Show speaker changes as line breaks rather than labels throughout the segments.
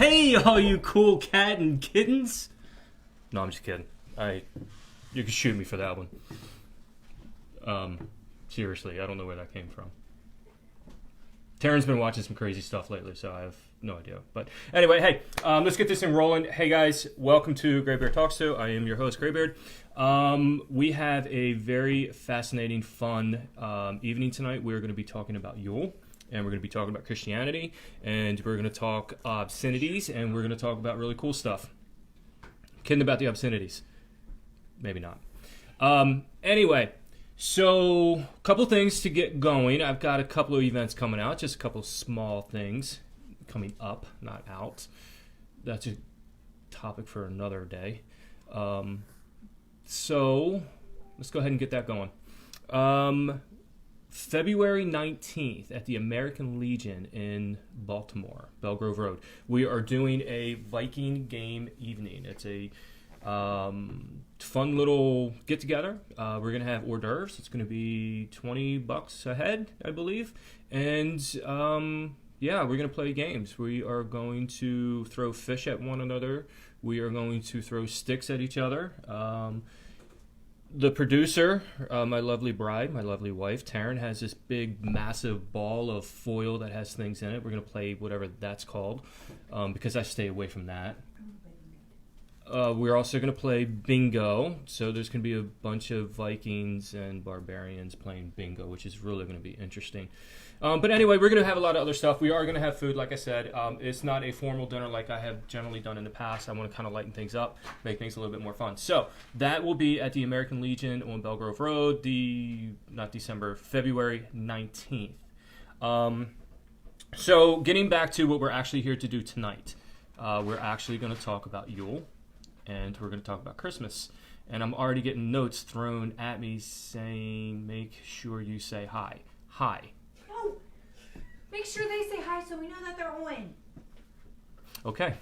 Hey, all you cool cat and kittens. No, I'm just kidding. You can shoot me for that one. Seriously, I don't know where that came from. Taryn's been watching some crazy stuff lately, so I have no idea. But anyway, hey, let's get this thing rolling. Hey guys, welcome to GreyBread Talk Too. I am your host, GreyBeard. We have a very fascinating, fun evening tonight. We're going to be talking about Yule, and we're going to be talking about Christianity, and we're going to talk obscenities, and we're going to talk about really cool stuff. Kidding about the obscenities. Maybe not. Anyway, so a couple things to get going. I've got a couple of events coming out, just a couple small things coming up, not out. That's a topic for another day. So let's go ahead and get that going. February 19th at the American Legion in Baltimore, Belgrove Road. We are doing a Viking game evening. It's a fun little get-together. We're going to have hors d'oeuvres. It's going to be $20 a head, I believe. And, yeah, we're going to play games. We are going to throw fish at one another. We are going to throw sticks at each other. The producer, my lovely bride, my lovely wife, Taryn, has this big, massive ball of foil that has things in it. We're going to play whatever that's called, because I stay away from that. We're also going to play bingo. So there's going to be a bunch of Vikings and barbarians playing bingo, which is really going to be interesting. But anyway, we're going to have a lot of other stuff. We are going to have food, like I said. It's not a formal dinner like I have generally done in the past. I want to kind of lighten things up, make things a little bit more fun. So that will be at the American Legion on Belgrove Road, February 19th. So getting back to what we're actually here to do tonight, we're actually going to talk about Yule, and we're going to talk about Christmas. And I'm already getting notes thrown at me saying, make sure you say hi. Hi.
No. Make sure they say hi so we know that they're on.
Okay.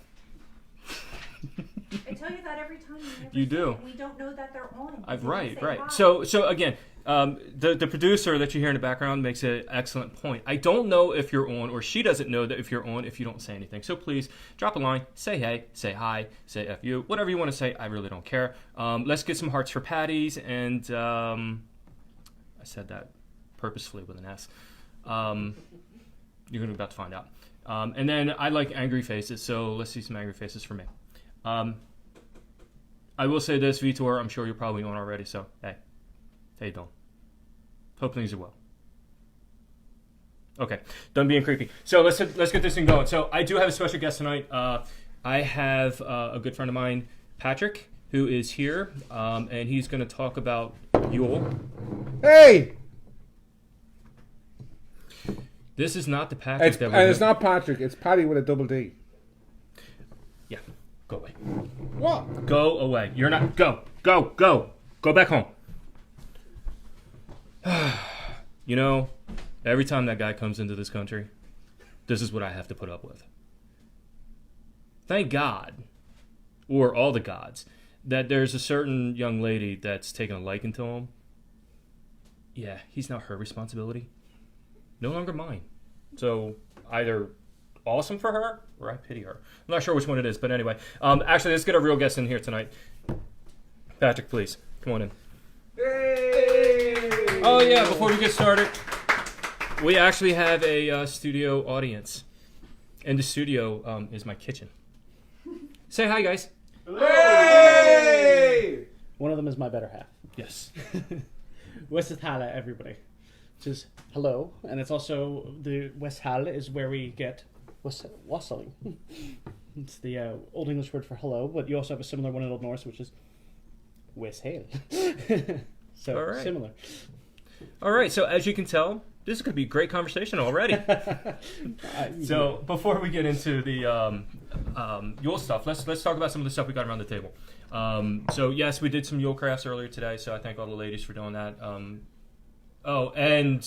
I tell you that every time.
You do.
We don't know that they're on.
Right. So again, the producer that you hear in the background makes an excellent point. I don't know if you're on, or she doesn't know that if you're on if you don't say anything. So please drop a line, say hey, say hi, say F you, whatever you want to say. I really don't care. Let's get some hearts for Patties, and I said that purposefully with an S. You're going to be about to find out. And then I like angry faces, so let's see some angry faces for me. I will say this, Vitor, I'm sure you're probably on already, so hey. How you doing? Hope things are well. Okay, done being creepy. So let's get this thing going. So I do have a special guest tonight. I have a good friend of mine, Patrick, who is here, and he's going to talk about Yule.
Hey!
This is not the Patrick
it's not Patrick. It's Patty with a double D.
Yeah, go away.
What?
Go away. You're not. Go back home. You know, every time that guy comes into this country, this is what I have to put up with. Thank God, or all the gods, that there's a certain young lady that's taken a liking to him. Yeah, he's now her responsibility. No longer mine. So either awesome for her or I pity her. I'm not sure which one it is, but anyway. Actually, let's get a real guest in here tonight. Patrick, please. Come on in.
Hey!
Oh, yeah, before we get started, we actually have a studio audience. And the studio is my kitchen. Say hi, guys.
Hey!
One of them is my better half.
Yes.
Westhala, everybody. Which is hello. And it's also, the Westhal is where we get wassailing. It's the Old English word for hello, but you also have a similar one in Old Norse, which is Westhale. So,
all right.
Similar.
All right, so as you can tell, this is going to be a great conversation already. So before we get into the Yule stuff, let's talk about some of the stuff we got around the table. So yes, we did some Yule crafts earlier today, so I thank all the ladies for doing that. Oh, and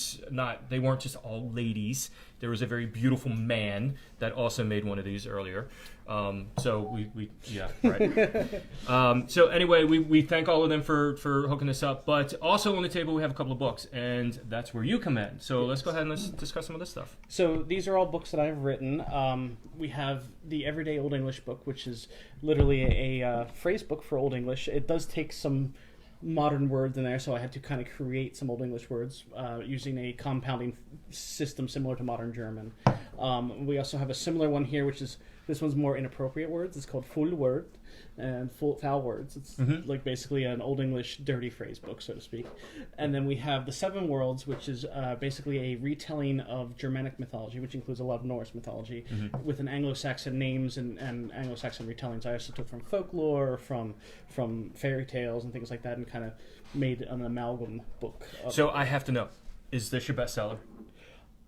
they weren't just all ladies. There was a very beautiful man that also made one of these earlier. So yeah, right. So anyway, we thank all of them for hooking this up. But also on the table we have a couple of books, and that's where you come in. So let's go ahead and let's discuss some of this stuff.
So these are all books that I've written. We have the Everyday Old English book, which is literally a phrase book for Old English. It does take some modern words in there, so I had to kind of create some Old English words using a compounding system similar to modern German. We also have a similar one here, which is, this one's more inappropriate words. It's called Full Word and Foul Words. It's like basically an Old English dirty phrase book, so to speak. And then we have the Seven Worlds, which is basically a retelling of Germanic mythology, which includes a lot of Norse mythology, with an Anglo-Saxon names and Anglo-Saxon retellings. I also took from folklore, from fairy tales and things like that, and kind of made an amalgam book.
So I have to know, is this your bestseller?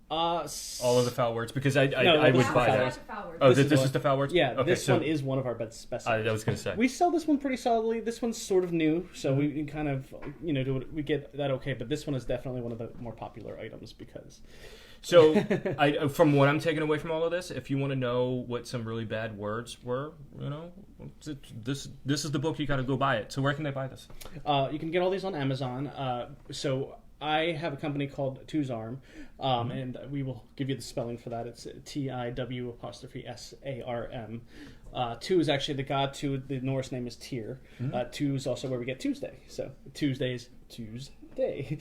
All of the foul words, because I would buy that. Oh, this is the foul words?
Yeah,
okay,
this one is one of our best sellers.
I was going to say.
We sell this one pretty solidly. This one's sort of new, so we kind of, we get that okay, but this one is definitely one of the more popular items because...
So, from what I'm taking away from all of this, if you want to know what some really bad words were, this is the book, you got to go buy it. So where can they buy this?
You can get all these on Amazon. So I have a company called Two's Arm, and we will give you the spelling for that. It's TIW''SARM. Two is actually the god two. The Norse name is Tyr. Two is also where we get Tuesday. So Tuesday's Tuesday.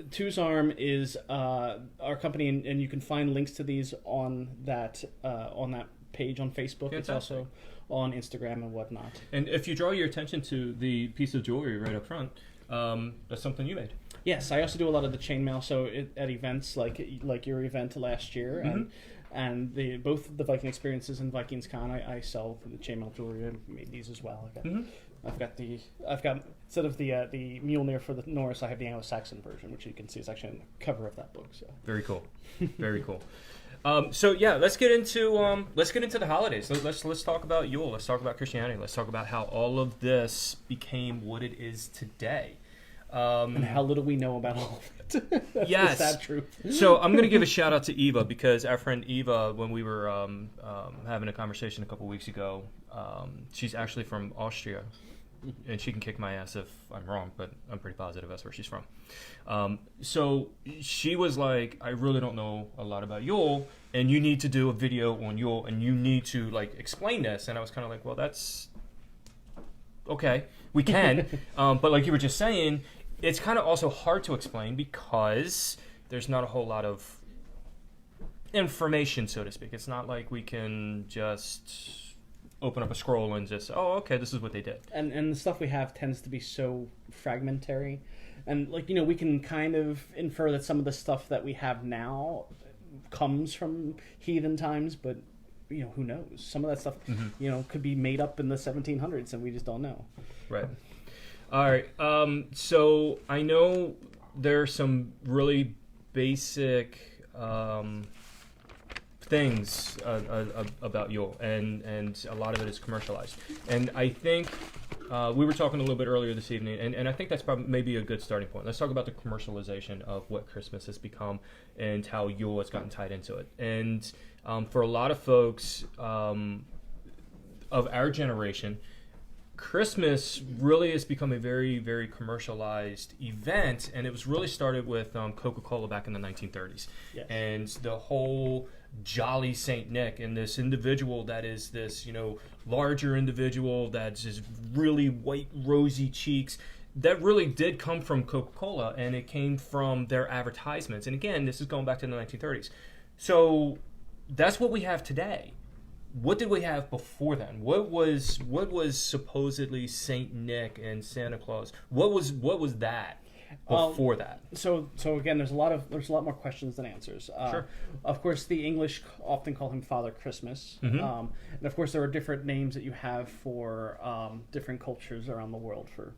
Two's Arm is our company, and you can find links to these on that page on Facebook. Fantastic. It's also on Instagram and whatnot.
And if you draw your attention to the piece of jewelry right up front, that's something you made.
Yes, I also do a lot of the chainmail. So at events like your event last year, and both the Viking Experiences and Vikings Con, I sell the chainmail jewelry. I made these as well. I've got instead of the Mjolnir for the Norse, I have the Anglo-Saxon version, which you can see is actually on the cover of that book. So
very cool, very cool. So yeah, let's get into the holidays. Let's talk about Yule. Let's talk about Christianity. Let's talk about how all of this became what it is today.
And how little we know about all of it. That's
yes.
the sad truth.
So I'm going to give a shout out to Eva, because our friend Eva, when we were having a conversation a couple weeks ago, she's actually from Austria. And she can kick my ass if I'm wrong, but I'm pretty positive that's where she's from. So she was like, I really don't know a lot about Yule, and you need to do a video on Yule, and you need to explain this. And I was kind of like, well, that's okay, we can. But like you were just saying, it's kind of also hard to explain because there's not a whole lot of information, so to speak. It's not like we can just open up a scroll and just, okay, this is what they did.
And the stuff we have tends to be so fragmentary. And, we can kind of infer that some of the stuff that we have now comes from heathen times, but, who knows? Some of that stuff, could be made up in the 1700s, and we just don't know.
Right. All right. So I know there are some really basic things about Yule, and a lot of it is commercialized. And I think we were talking a little bit earlier this evening, and I think that's probably maybe a good starting point. Let's talk about the commercialization of what Christmas has become and how Yule has gotten tied into it. And for a lot of folks of our generation, Christmas really has become a very, very commercialized event, and it was really started with Coca-Cola back in the 1930s.
Yes. And
the whole jolly Saint Nick, and this individual that is this, larger individual that's just really white, rosy cheeks, that really did come from Coca-Cola, and it came from their advertisements. And again, this is going back to the 1930s. So that's what we have today. What did we have before then? What was supposedly Saint Nick and Santa Claus? What was that before that?
So again, there's a lot more questions than answers.
Sure.
Of course, the English often call him Father Christmas, and of course there are different names that you have for different cultures around the world for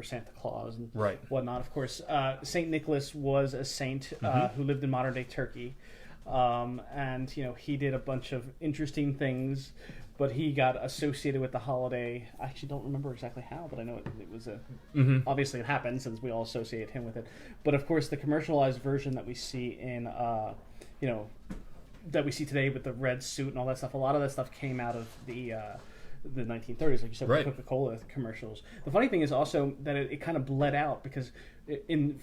Santa Claus and whatnot. Of course, Saint Nicholas was a saint who lived in modern day Turkey. And he did a bunch of interesting things but he got associated with the holiday. I actually don't remember exactly how, but I know it was a. Obviously, it happened since we all associate him with it. But of course, the commercialized version that we see in, that we see today with the red suit and all that stuff. A lot of that stuff came out of the 1930s, like you said, with Coca-Cola commercials. The funny thing is also that it kind of bled out because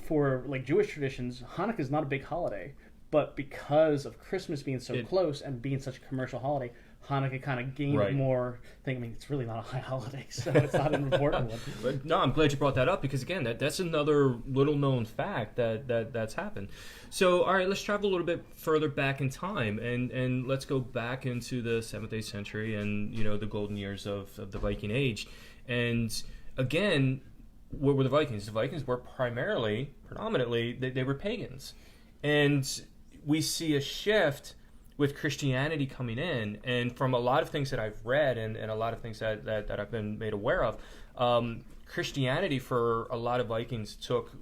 for like Jewish traditions, Hanukkah is not a big holiday, but because of Christmas being so close and being such a commercial holiday, Hanukkah kind of gained more thing. I mean, it's really not a high holiday, so it's not an important one.
But no, I'm glad you brought that up because again, that's another little known fact that's happened. So, all right, let's travel a little bit further back in time, and let's go back into the 7th, 8th century, and the golden years of the Viking Age. And again, what were the Vikings? The Vikings were predominantly, they were pagans, and we see a shift with Christianity coming in, and from a lot of things that I've read and a lot of things that I've been made aware of, Christianity for a lot of Vikings took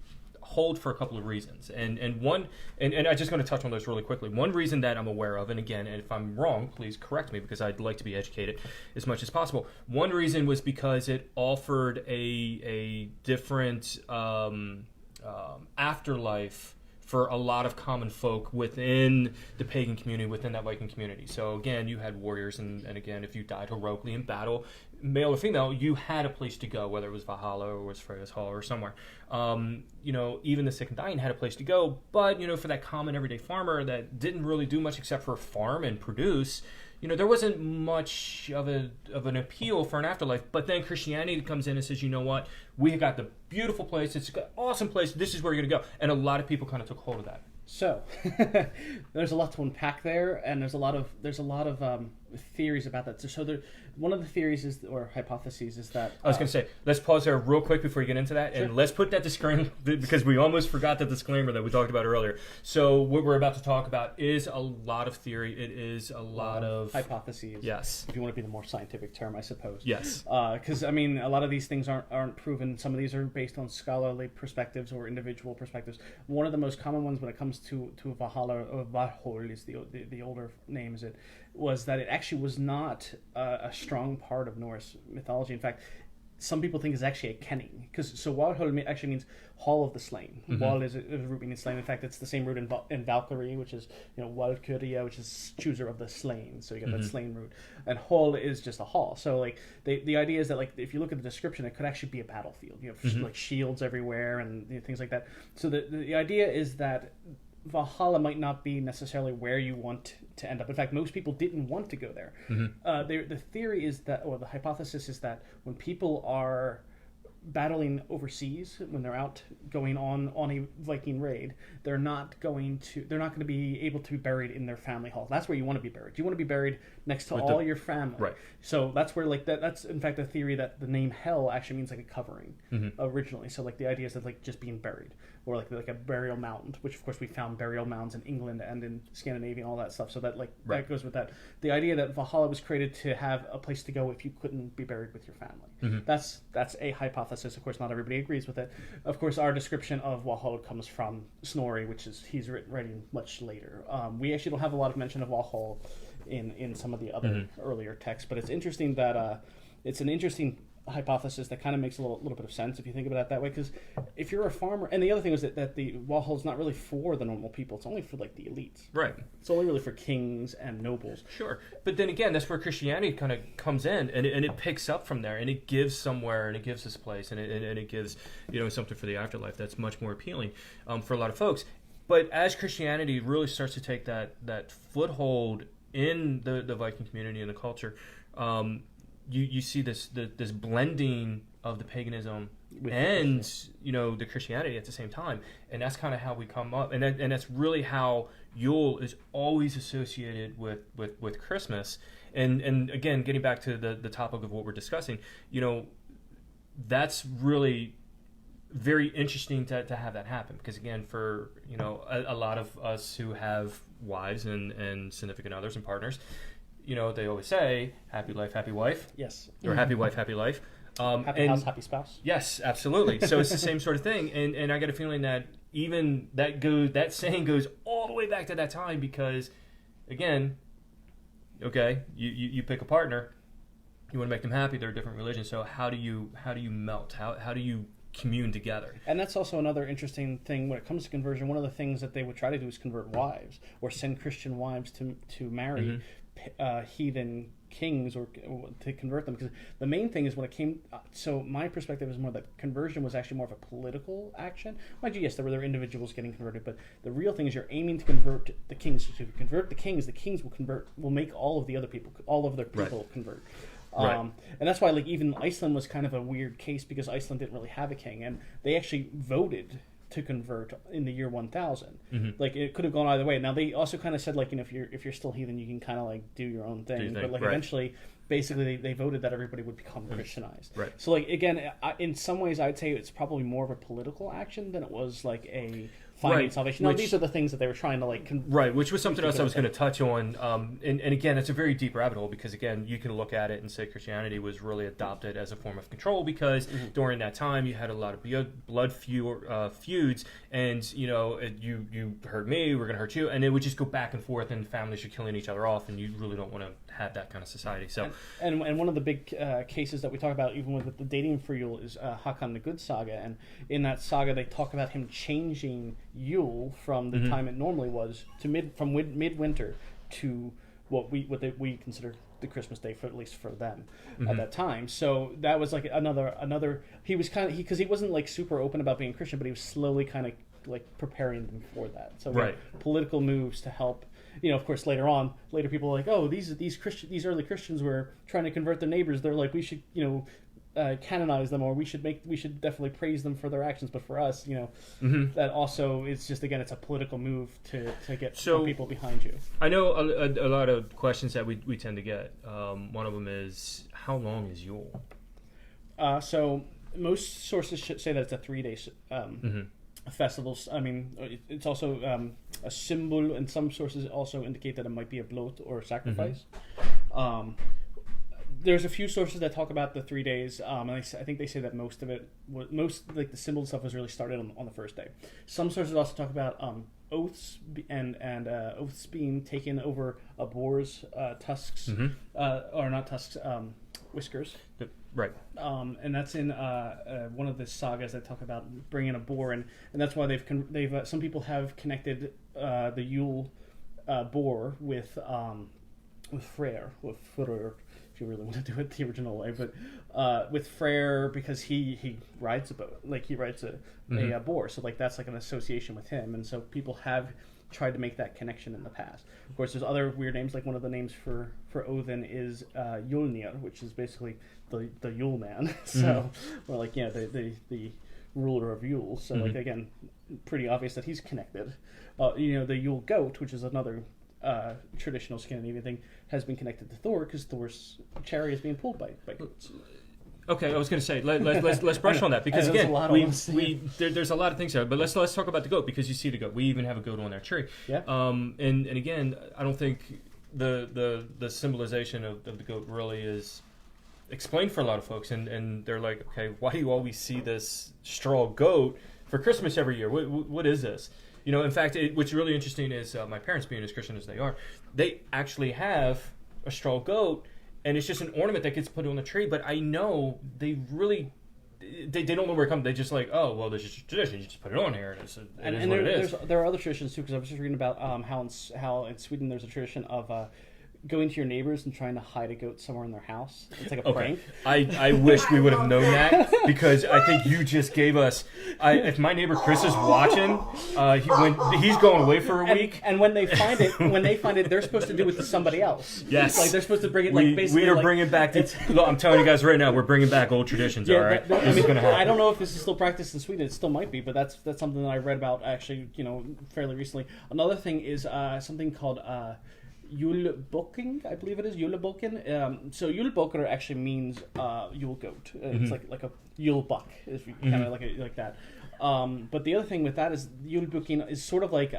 hold for a couple of reasons. And one, and I'm just going to touch on those really quickly. One reason that I'm aware of, and again, if I'm wrong, please correct me because I'd like to be educated as much as possible. One reason was because it offered a different afterlife for a lot of common folk within the pagan community, within that Viking community. So again, you had warriors, and again, if you died heroically in battle, male or female, you had a place to go, whether it was Valhalla or was Freya's Hall or somewhere. Even the sick and dying had a place to go, but for that common everyday farmer that didn't really do much except for farm and produce, there wasn't much of an appeal for an afterlife. But then Christianity comes in and says, you know what, we got the beautiful place, it's an awesome place, this is where you're going to go. And a lot of people kind of took hold of that.
So, there's a lot to unpack there, and there's a lot of theories about that. So one of the theories or hypotheses is that...
I was going to say, let's pause there real quick before you get into that, and let's put that disclaimer, because we almost forgot the disclaimer that we talked about earlier. So what we're about to talk about is a lot of theory. It is a lot of...
hypotheses.
Yes.
If you want to be the more scientific term, I suppose.
Yes.
Because, a lot of these things aren't proven. Some of these are based on scholarly perspectives or individual perspectives. One of the most common ones when it comes to Valhalla, or Valhall is the older name, was that it actually was not a strong part of Norse mythology. In fact, some people think it's actually a kenning, because Valhall actually means hall of the slain. Val is a root meaning slain. In fact, it's the same root in Valkyrie, which is Valkyria, which is chooser of the slain. So you get that slain root, and hall is just a hall. So the idea is that if you look at the description, it could actually be a battlefield. You have shields everywhere and things like that. So the idea is that Valhalla might not be necessarily where you want to end up. In fact, most people didn't want to go there. The theory is that, or the hypothesis is that when people are battling overseas, when they're out going on a Viking raid, they're not going to be able to be buried in their family hall. That's where you want to be buried. You want to be buried next to all your family.
Right.
So that's where that's in fact a theory that the name hell actually means a covering originally. So the idea is that just being buried, or like a burial mound, which of course we found burial mounds in England and in Scandinavia and all that stuff. So that that goes with that. The idea that Valhalla was created to have a place to go if you couldn't be buried with your family. That's a hypothesis. Of course, not everybody agrees with it. Of course, our description of Valhalla comes from Snorri, which is he's writing much later. We actually don't have a lot of mention of Valhalla in some of the other earlier texts, but it's interesting that it's an interesting hypothesis that kind of makes a little bit of sense if you think about it that way, because if you're a farmer, and the other thing was that the Valhalla is not really for the normal people, it's only for the elites.
Right.
It's only really for kings and nobles.
Sure. But then again, that's where Christianity kind of comes in, and it picks up from there, and it gives somewhere, and it gives this place, and it gives something for the afterlife that's much more appealing for a lot of folks. But as Christianity really starts to take that foothold in the Viking community and the culture, you see this blending of the paganism and the Christianity at the same time, and that's kind of how we come up, and that's really how Yule is always associated with Christmas, and again, getting back to the topic of what we're discussing, that's really very interesting to have that happen, because again, for a lot of us who have wives and significant others and partners, they always say, happy life, happy wife.
Yes.
Or happy wife, happy life.
Happy house, happy spouse.
Yes, absolutely. So it's the same sort of thing. And I got a feeling that even that saying goes all the way back to that time, because, again, okay, you pick a partner, You want to make them happy. They're a different religion. So how do you melt? How do you commune together?
And that's also another interesting thing when it comes to conversion. One of the things that they would try to do is convert wives or send Christian wives to marry heathen kings or to convert them, because the main thing is when it came so my perspective is more that conversion was actually more of a political action. Mind you, yes, there were individuals getting converted, but the real thing is you're aiming to convert the kings. To convert the kings will make all of the other people, all of their people convert. And that's why, like, even Iceland was kind of a weird case, because Iceland didn't really have a king, and they actually voted to convert in the year 1000. Like, it could have gone either way. Now, they also kind of said, like, you know, if you're still heathen, you can kind of like do your own thing. But like eventually, basically, they voted that everybody would become Christianized. So, like, again, in some ways, I'd say it's probably more of a political action than it was like a finding salvation. Now, these are the things that they were trying to like.
Which was something else I was going to touch on. And again, it's a very deep rabbit hole, because again, you can look at it and say Christianity was really adopted as a form of control, because during that time you had a lot of blood feuds, and you know, you hurt me, we're going to hurt you, and it would just go back and forth, and families are killing each other off, and you really don't want to have that kind of society. So,
and one of the big cases that we talk about, even with the dating for Yule, is Hakon the Good saga, and in that saga they talk about him changing Yule from the time it normally was to midwinter to what we consider the Christmas day, for at least for them at that time. So that was like another. He was kind of because he wasn't like super open about being Christian, but he was slowly kind of like preparing them for that. So political moves to help. You know, of course, later people were like, oh, these early Christians were trying to convert their neighbors. They're like, we should, you know, canonize them, or we should definitely praise them for their actions. But for us, you know, that also it's just, again, it's a political move to get people behind you.
I know a lot of questions that we tend to get. One of them is, how long is Yule?
So most sources should say that it's a 3-day festivals. I mean, it's also a symbol, and some sources also indicate that it might be a bloat or a sacrifice. There's a few sources that talk about the 3 days, and I think they say that most like the symbol stuff was really started on the first day. Some sources also talk about oaths and oaths being taken over a boar's tusks, or not tusks, whiskers. And that's in one of the sagas that talk about bringing a boar, and that's why they've some people have connected the Yule boar with Freyr, if you really want to do it the original way, but with Freyr, because he rides a boat, like he rides a boar, so like that's like an association with him, and so people have tried to make that connection in the past. Of course, there's other weird names, like one of the names for Odin is Yulnir, which is basically the Yule man. So, or like, yeah, the ruler of Yule. So, like, again, pretty obvious that he's connected. You know, the Yule Goat, which is another traditional Scandinavian thing, has been connected to Thor, because Thor's chariot is being pulled by goats.
Okay, I was going to say let's brush on that, because again, there's a lot of things there. But let's talk about the goat, because you see the goat. We even have a goat on our tree. Yeah. And again, I don't think the symbolization of the goat really is explained for a lot of folks, and they're like, okay, why do you always see this straw goat for Christmas every year? What is this? You know, in fact, what's really interesting is my parents, being as Christian as they are, they actually have a straw goat. And it's just an ornament that gets put on the tree, but I know they really they don't know where it comes. They just like, oh, well, there's just a tradition. You just put it on here, and
there are other traditions too. Because I was just reading about how in Sweden there's a tradition of going to your neighbors and trying to hide a goat somewhere in their house. It's like a prank.
I wish we would have known that, because I think you just gave us. If my neighbor Chris is watching, he's going away for a week,
and when they find it, they're supposed to do it to somebody else.
Yes,
like they're supposed to bring it. Like basically,
we are bringing back. Look, I'm telling you guys right now, we're bringing back old traditions. Yeah, all right, this is going to happen.
I don't know if this is still practiced in Sweden. It still might be, but that's something that I read about actually, fairly recently. Another thing is something called. Juleboking, I believe it is Juleboken. So Juleboker actually means Yule Goat. It's like a Yule buck, if you kind of like that. But the other thing with that is Juleboking is sort of like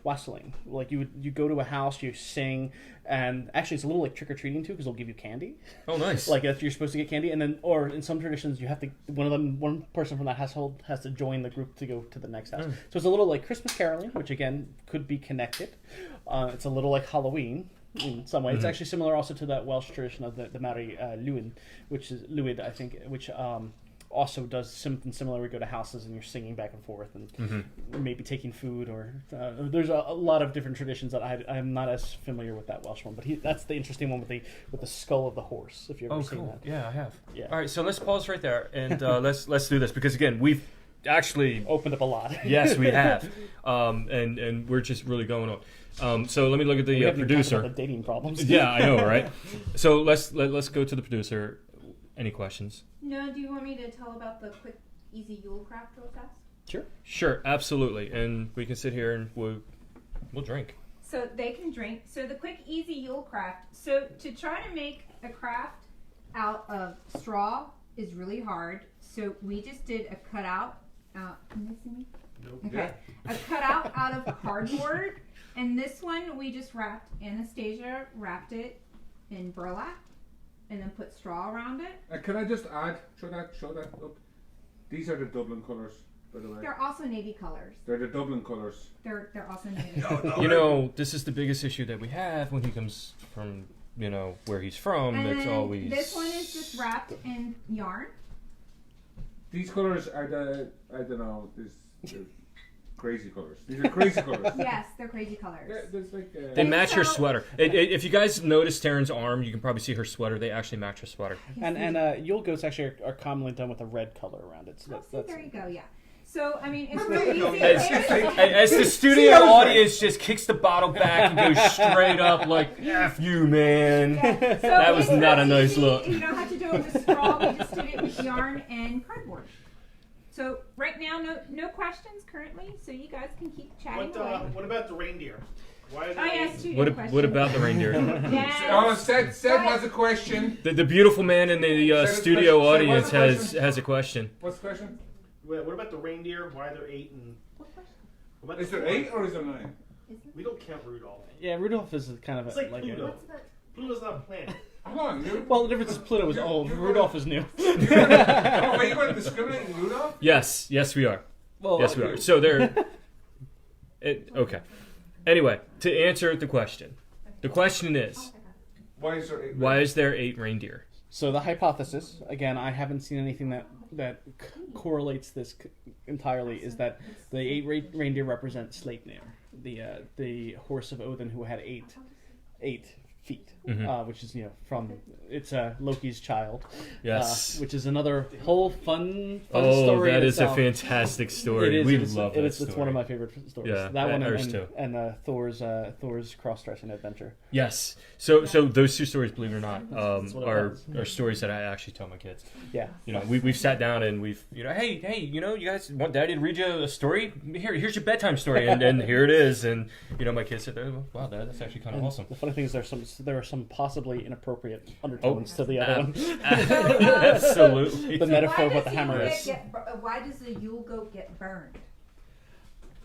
wassailing. Like you go to a house, you sing, and actually it's a little like trick or treating too, because they'll give you candy.
Oh, nice!
Like if you're supposed to get candy, and then or in some traditions you have to one person from that household has to join the group to go to the next house. So it's a little like Christmas caroling, which again could be connected. It's a little like Halloween, in some way. It's actually similar also to that Welsh tradition of the Mari Lwyn, which is Lwyd, I think, which also does something similar. We go to houses and you're singing back and forth and maybe taking food, or there's a lot of different traditions that I'm not as familiar with that Welsh one, but that's the interesting one with the skull of the horse. If you've ever seen that,
Yeah, I have.
Yeah.
All right, so let's pause right there and let's do this, because again, we've actually
opened up a lot.
Yes, we have, and we're just really going on. So let me look at the producer.
The dating problems.
Yeah, I know, right? So let's go to the producer. Any questions?
No, do you want me to tell about the quick, easy Yule craft real fast?
Sure, absolutely. And we can sit here and we'll drink.
So they can drink. So the quick, easy Yule craft. So to try to make a craft out of straw is really hard. So we just did a cutout. Can you see me?
Nope.
Okay. A cutout out of cardboard. And this one we just Anastasia wrapped it in burlap. And then put straw around it.
Can I just add? Show that up. These are the Dublin colours, by the way.
They're also navy colors.
They're the Dublin colours.
They're also navy colors.
You know, this is the biggest issue that we have when he comes from, where he's from.
And
It's always...
this one is just wrapped in yarn.
These colours are I don't know, the crazy colours. These are crazy colours.
Yes, they're crazy colors.
There's like
They match her
So-
sweater. If you guys notice Taryn's arm, you can probably see her sweater. They actually match her sweater.
And Yule goats actually are commonly done with a red color around it. So
There you go, yeah. So, I mean, it's really easy.
As the studio audience just kicks the bottle back and goes straight up like, F you, man.
Yeah. So
That was
it's
not a
really
nice
easy.
look.
You don't have to do it with straw. We just did it with yarn and cardboard. So right now, no questions currently. So you guys can keep chatting away.
What about the reindeer? Why is
I asked you
What,
a question.
what about the reindeer?
Yes.
Seth has a question.
The beautiful man in the studio
Seth,
audience
what's the
has a question.
What's the question?
What about the reindeer? Why they're 8 and?
What question?
What about
Is
the
there 8 or is there 9?
We don't count Rudolph.
Yeah, Rudolph is kind of
It's like
a...
Pluto. Pluto's not a planet.
Hold on, you.
Well, the difference is Pluto is old. Rudolph is new.
Oh, wait, you want to discriminate in Rudolph?
Yes, we are.
Well,
Yes, we are. So they're... Okay. Anyway, to answer the question. The question is,
Why is there 8?
why is there 8 reindeer?
So the hypothesis, again, I haven't seen anything that correlates this entirely, is that the 8 reindeer represent Sleipnir, the horse of Odin who had 8 feet, which is it's Loki's child.
Yes.
Which is another whole fun
Oh,
story.
that
in
is a
itself.
fantastic story.
It is.
We
It is,
love that story.
It's one of my favorite stories.
Yeah,
that one
ours too.
and Thor's cross-dressing adventure.
Yes. So those 2 stories, believe it or not,
what it
are
was.
stories that I actually tell my kids.
Yeah.
We've sat down and we've hey, you guys want Daddy to read you a story? Here's your bedtime story, and here it is. And my kids said, oh, wow, that's actually kind of awesome.
The funny thing is there are some possibly inappropriate undertones to the other one.
Absolutely.
The metaphor of what the hammer is.
Why does the Yule Goat get burned?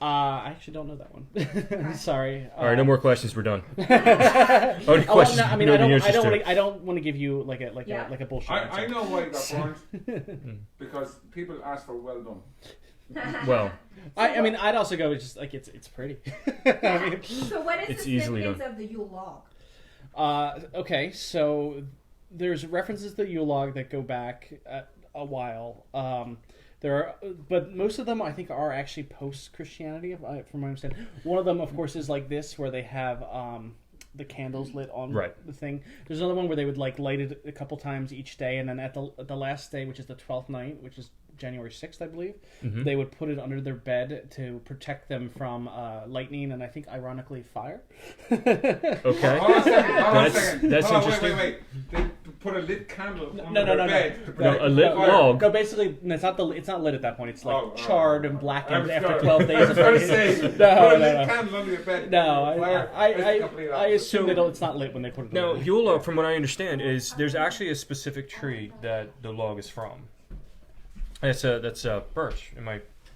I actually don't know that one. Sorry.
All right, no more questions. We're done. Only
Oh,
questions.
no, I mean,
nobody answers to.
I don't want to give you like a bullshit.
I know why it got burned. Because people ask for well done.
Well,
I mean, I'd also go just like it's pretty. I mean,
So what is
It's
the
easily
significance
done.
of the Yule log?
Okay, so there's references to Yule log that go back a while. There are, but most of them I think are actually post-Christianity, from my understanding. One of them, of course, is like this, where they have the candles lit on the thing. There's another one where they would light it a couple times each day, and then at the last day, which is the 12th night, which is January 6th, I believe, they would put it under their bed to protect them from lightning and I think, ironically, fire.
okay.
Hold on a second.
That's
Hold on,
interesting.
Wait. They put a lit candle on
No.
their bed. to
No,
protect
a lit
fire.
log.
No, basically, it's not lit at that point. It's like
Oh,
charred and blackened
I'm
after
sorry.
12 days.
I was going to say,
No,
put a lit
no.
candle under your bed.
No,
Fire. It's the complete
I
opposite.
assume that it's not lit when they put it.
Now,
in.
Yule log, from what I understand, is there's actually a specific tree that the log is from. That's birch.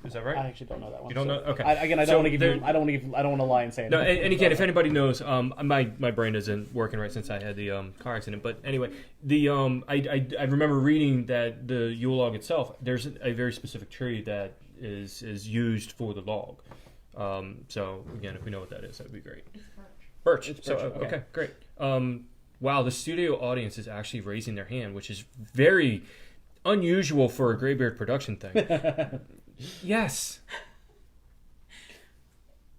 Is that right?
I actually don't know that one.
You don't know? Okay.
I don't
So
want to give
there-
you. I don't want to lie and say it.
No, and again, if anybody knows, my brain isn't working right since I had the car accident. But anyway, I remember reading that the Yule log itself, there's a very specific tree that is used for the log. So again, if we know what that is, that'd be great. Birch.
It's
So
birch, okay.
okay, great. Wow, the studio audience is actually raising their hand, which is very unusual for a GreyBeard production thing. Yes.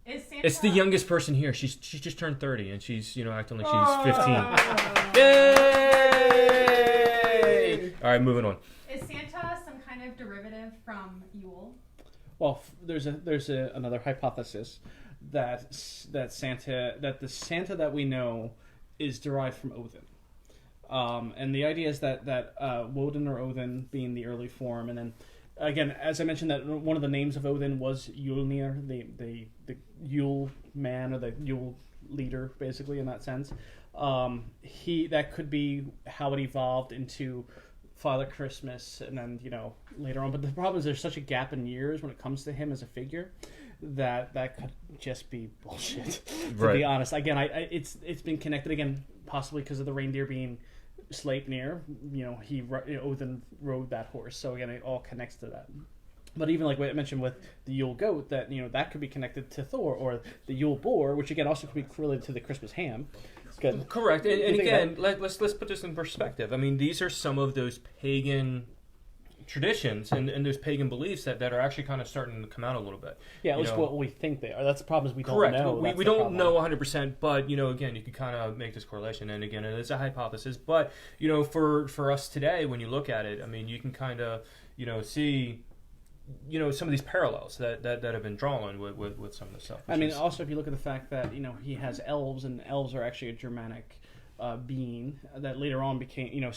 Is Santa...
It's the youngest person here. She's just turned 30, and she's acting like she's 15. Yay! All right, moving on.
Is Santa some kind of derivative from Yule?
Well, there's another hypothesis that the Santa that we know is derived from Odin. And the idea is that Woden or Odin being the early form, and then again, as I mentioned, that one of the names of Odin was Yulnir, the Yule man or the Yule leader, basically in that sense. That could be how it evolved into Father Christmas, and then later on. But the problem is there's such a gap in years when it comes to him as a figure that could just be bullshit. To be honest, again, it's been connected again, possibly because of the reindeer being Sleipnir. Odin rode that horse, so again, it all connects to that. But even like what I mentioned with the Yule Goat, that that could be connected to Thor, or the Yule Boar, which again also could be related to the Christmas ham. Good.
Correct. And again, let's put this in perspective. I mean, these are some of those pagan traditions and those pagan beliefs that are actually kind of starting to come out a little bit.
Yeah, at least what we think they are. That's the problem, is we don't
Correct.
know.
We don't know 100%, but again, you can kind of make this correlation, and again, it is a hypothesis. But for us today, when you look at it, I mean, you can kind of see some of these parallels that have been drawn with some of the stuff.
I mean, also if you look at the fact that he has elves, and elves are actually a Germanic being that later on became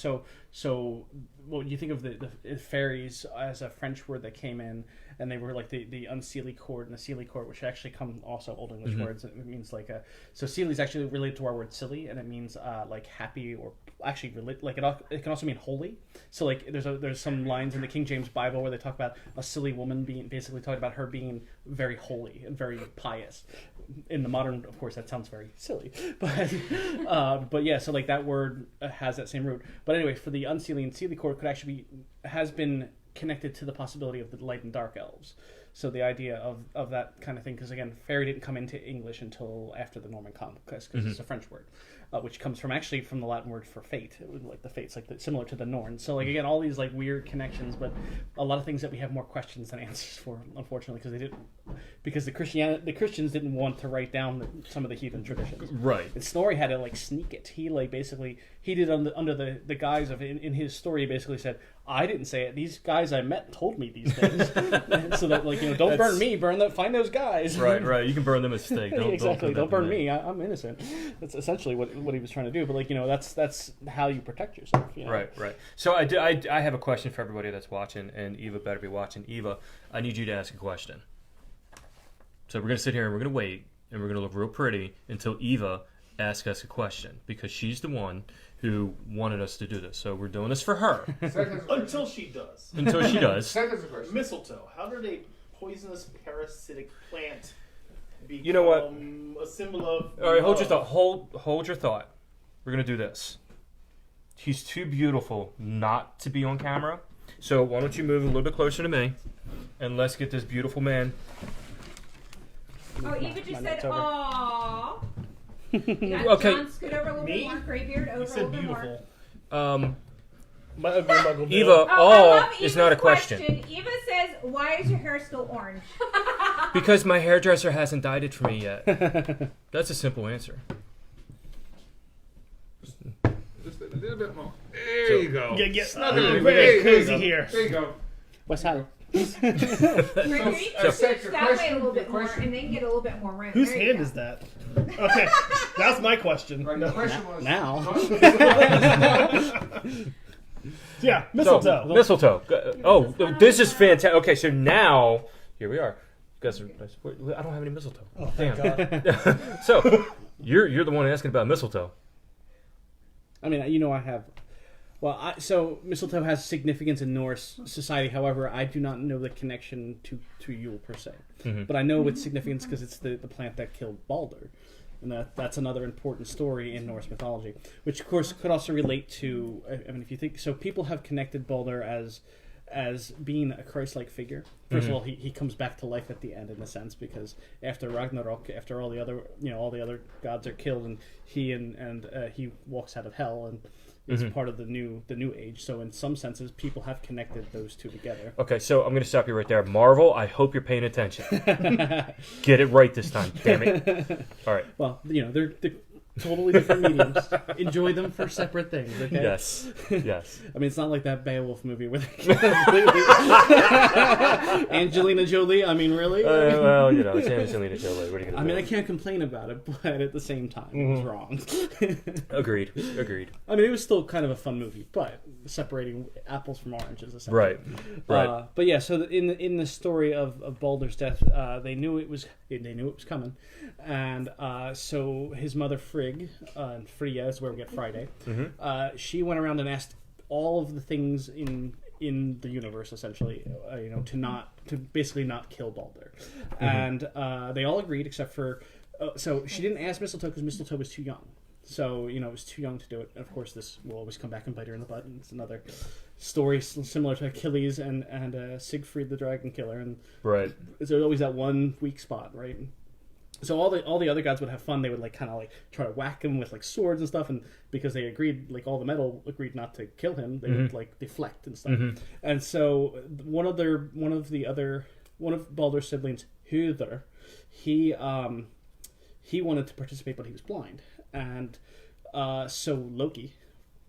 so what you think of the fairies as a French word that came in, and they were like the unseelie cord and the seelie cord, which actually come also Old English words. It means so seelie is actually related to our word silly, and it means like happy, or actually like it can also mean holy. So like there's some lines in the King James Bible where they talk about a silly woman being basically talking about her being very holy and very pious. In the modern, of course, that sounds very silly, but yeah, so like that word has that same root. But anyway, for the unseelie and seelie cord has been connected to the possibility of the light and dark elves. So the idea of that kind of thing, because again, fairy didn't come into English until after the Norman Conquest, because it's a French word, which comes from the Latin word for fate, like the fates, similar to the Norn. So like again, all these like weird connections, but a lot of things that we have more questions than answers for, unfortunately, because the Christians didn't want to write down some of the heathen traditions.
Right.
And Snorri had to like sneak it. He he did under the guise of in his story, he basically said, I didn't say it. These guys I met told me these things. So that don't burn me, find those guys.
Right. You can burn them as steak.
Don't burn me. I'm innocent. That's essentially what he was trying to do. But that's how you protect yourself.
Right. So I have a question for everybody that's watching, and Eva better be watching. Eva, I need you to ask a question. So we're gonna sit here and we're gonna wait, and we're gonna look real pretty until Eva asks us a question, because she's the one who wanted us to do this. So we're doing this for her.
Until she does.
Second question.
Mistletoe. How did a poisonous parasitic plant become
You know what?
a symbol of
All right, hold your
love?
thought. Hold your thought. We're gonna do this. He's too beautiful not to be on camera. So why don't you move a little bit closer to me, and let's get this beautiful man.
Oh, Eva just said, "Aww."
Okay.
John, scoot over a little bit more. GreyBeard over
You
a
said
little bit more.
beautiful. My ugly muggle Bill.
Eva,
I
all
love
is
Eva's
not a question.
Eva says, "Why is your hair still orange?"
Because my hairdresser hasn't dyed it for me yet. That's a simple answer.
Just a little bit more. There you go.
Get
There
very
you
cozy
go.
here.
There you go.
What's happening?
GreyBeard, you can switch
your
that way a
question,
little bit
your
more,
question.
and then get a little bit more room.
Whose
There you
hand
go.
is that? Okay, that's my question.
Right, the question was
Now.
Yeah, mistletoe.
So, mistletoe. Oh, this is fantastic. Okay, so now here we are. Guys, I don't have any mistletoe.
Oh, thank
Damn.
God.
So you're the one asking about mistletoe.
I mean, I have. Well, so mistletoe has significance in Norse society. However, I do not know the connection to Yule per se.
Mm-hmm.
But I know its significance because it's the plant that killed Balder. And that's another important story in Norse mythology, which of course could also relate to. I mean, if you think so, people have connected Balder as as being a Christ-like figure. First of all, he comes back to life at the end in a sense, because after Ragnarok, after all the other gods are killed, and he walks out of hell and is part of the new age. So in some senses, people have connected those two together.
Okay, so I'm going to stop you right there. Marvel, I hope you're paying attention. Get it right this time, damn it. All right.
Well, they're totally different mediums. Enjoy them for separate things, okay?
Yes.
I mean, it's not like that Beowulf movie where they Angelina Jolie. I mean, really?
Well, it's Angelina Jolie. What are you going to do?
I mean, I can't complain about it, but at the same time, it was wrong.
Agreed.
I mean, it was still kind of a fun movie, but separating apples from oranges, essentially.
Right.
But yeah, so in the story of Baldur's death, they knew it was coming, and so his mother Frigg, and Freya is where we get Friday. She went around and asked all of the things in the universe, essentially, to basically not kill Baldur, and they all agreed except for. So she didn't ask Mistletoe because Mistletoe was too young. So, it was too young to do it. And of course, this will always come back and bite her in the butt. And it's another story similar to Achilles and Siegfried the Dragon Killer. And there's always that one weak spot, right? So all the other gods would have fun. They would try to whack him with swords and stuff, and because they agreed, all the metal agreed not to kill him, they would deflect and stuff. And so one of Baldur's siblings, Huther, he wanted to participate, but he was blind, and so Loki.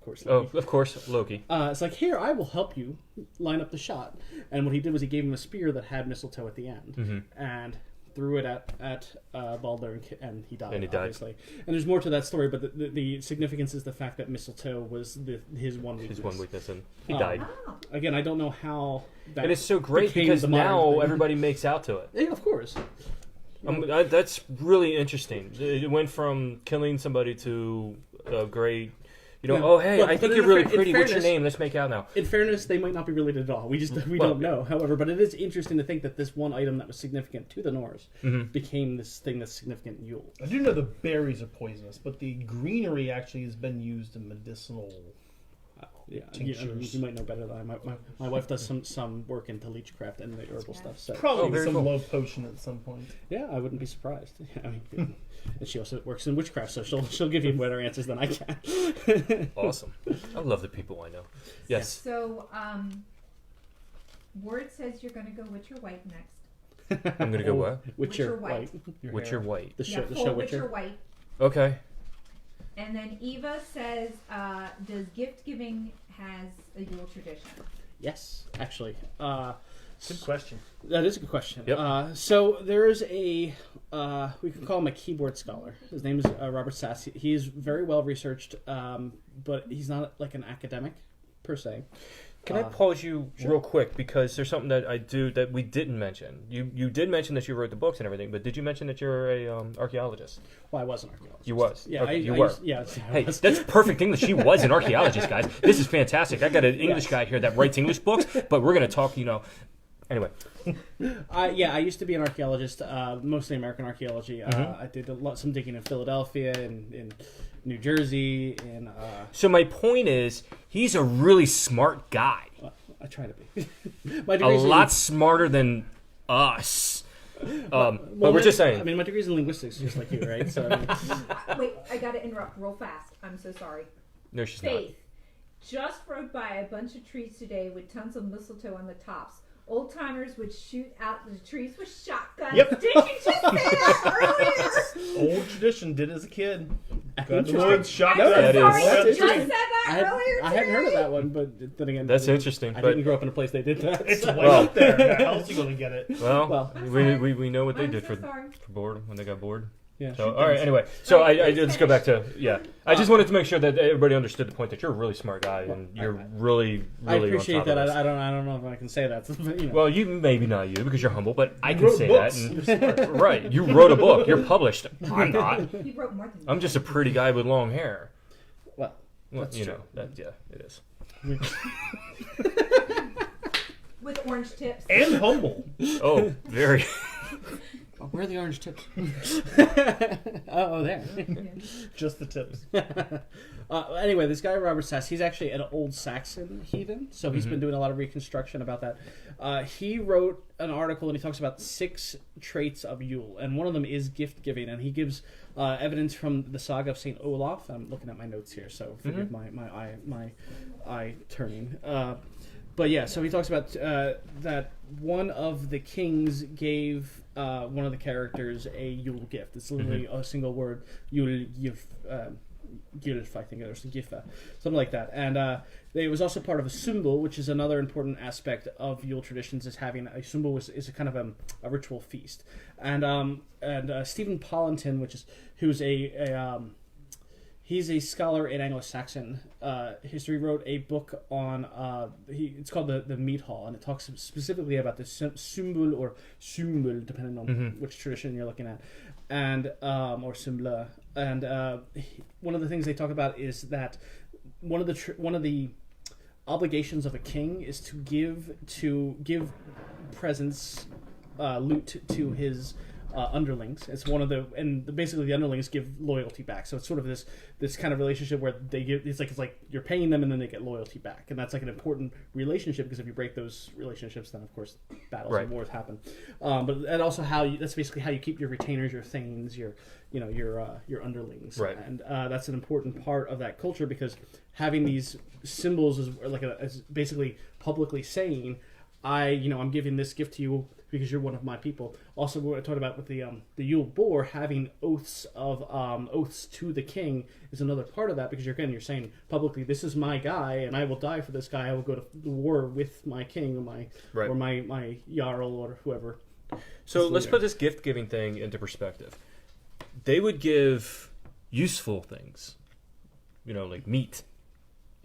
Of course, Loki. It's like, here, I will help you line up the shot. And what he did was he gave him a spear that had mistletoe at the end, and threw it at Baldur, and he died. Obviously. And there's more to that story, but the significance is the fact that mistletoe was his one weakness. And he died. Again, I don't know how that. And it's so great because now everybody makes out to it. Yeah, of course. That's really interesting. It went from killing somebody to great. I think you're really pretty. What's your name? Let's make out now. In fairness, they might not be related at all. We don't know. However, but it is interesting to think that this one item that was significant to the Norse became this thing that's significant in Yule.
I do know the berries are poisonous, but the greenery actually has been used in medicinal. You might know better than I. My wife does some work into leechcraft and the herbal stuff. So probably some love potion at some point.
Yeah, I wouldn't be surprised. And she also works in witchcraft, so she'll give you better answers than I can.
Awesome. I love the people I know. Yes.
So, Ward says you're going to go Witcher White next.
I'm going to go what?
Witcher White.
Witcher White.
The show
Witcher White.
Okay.
And then Eva says, does gift giving has a Yule tradition?
Yes, actually.
Good question.
That is a good question.
Yep.
So there is we can call him a keyboard scholar. His name is Robert Sass. He's very well researched, but he's not an academic per se.
Can I pause you real quick, because there's something that I do that we didn't mention. You did mention that you wrote the books and everything, but did you mention that you're a archaeologist?
Well, I was an archaeologist.
You was?
Yeah,
okay, you were.
Hey,
that's perfect English. She was an archaeologist, guys. This is fantastic. I got an English guy here that writes English books, but we're going to talk, Anyway.
I used to be an archaeologist, mostly American archaeology. I did some digging in Philadelphia and in New Jersey.
So my point is, he's a really smart guy.
Well, I try to be.
A lot smarter than us. But we're just saying.
I mean, my degree's in linguistics, just like you, right? So,
Wait, I got to interrupt real fast. I'm so sorry.
No, she's
Faith just rode by a bunch of trees today with tons of mistletoe on the tops. Old timers would shoot out the trees with shotguns.
Yep.
Did you just say that earlier?
Old tradition. Did as a kid. Got
Interesting.
the woods, shotguns.
That is.
Sorry,
That's
you just said that earlier.
I hadn't heard of that one, but then again,
That's interesting.
I
but
didn't grow up in a place they did that.
It's
so.
way up there. How else are you going to get it?
Well,
I'm sorry.
we know what they
I'm
did
so
for
sorry.
board when they got bored.
Yeah.
So all right. Anyway, so I let's go back to I just wanted to make sure that everybody understood the point that you're a really smart guy and you're really
I appreciate
on top
that.
of this.
I don't know if I can say that. But,
Well, you maybe not you because you're humble, but I can
wrote
say
books.
that. And, right, you wrote a book. You're published. I'm not.
You wrote more than
I'm just a pretty guy with long hair.
Well, that's
you
true.
know that. Yeah, it is.
with orange tips.
And humble.
Oh, very.
Oh, where are the orange tips? Oh, there.
Just the tips.
Anyway, this guy Robert Sass, he's actually an old Saxon heathen, so he's been doing a lot of reconstruction about that. He wrote an article and he talks about 6 traits of Yule, and one of them is gift giving, and he gives evidence from the saga of Saint Olaf. I'm looking at my notes here, so forgive my eye turning. But yeah, so he talks about that one of the kings gave one of the characters a Yule gift. It's literally a single word, Yule Gilf, I think, or Gifa, something like that. And it was also part of a symbol, which is another important aspect of Yule traditions, is having a symbol is a kind of a ritual feast. And Stephen Pollington, who's he's a scholar in Anglo-Saxon history, wrote a book on it's called the Mead Hall, and it talks specifically about the symbol or symbol, depending on which tradition you're looking at, and or symbol. And one of the things they talk about is that one of the obligations of a king is to give presents, loot to his underlings. It's one of basically the underlings give loyalty back. So it's sort of this kind of relationship where they give. It's like you're paying them and then they get loyalty back, and that's like an important relationship, because if you break those relationships, then of course battles and wars happen. And also that's basically how you keep your retainers, your thanes, your underlings.
Right.
And that's an important part of that culture, because having these symbols is basically publicly saying, I'm giving this gift to you because you're one of my people. Also, what I talked about with the Yule boar, having oaths to the king is another part of that, because you're saying publicly, this is my guy, and I will die for this guy. I will go to war with my king or my jarl or whoever.
So let's put this gift giving thing into perspective. They would give useful things, like meat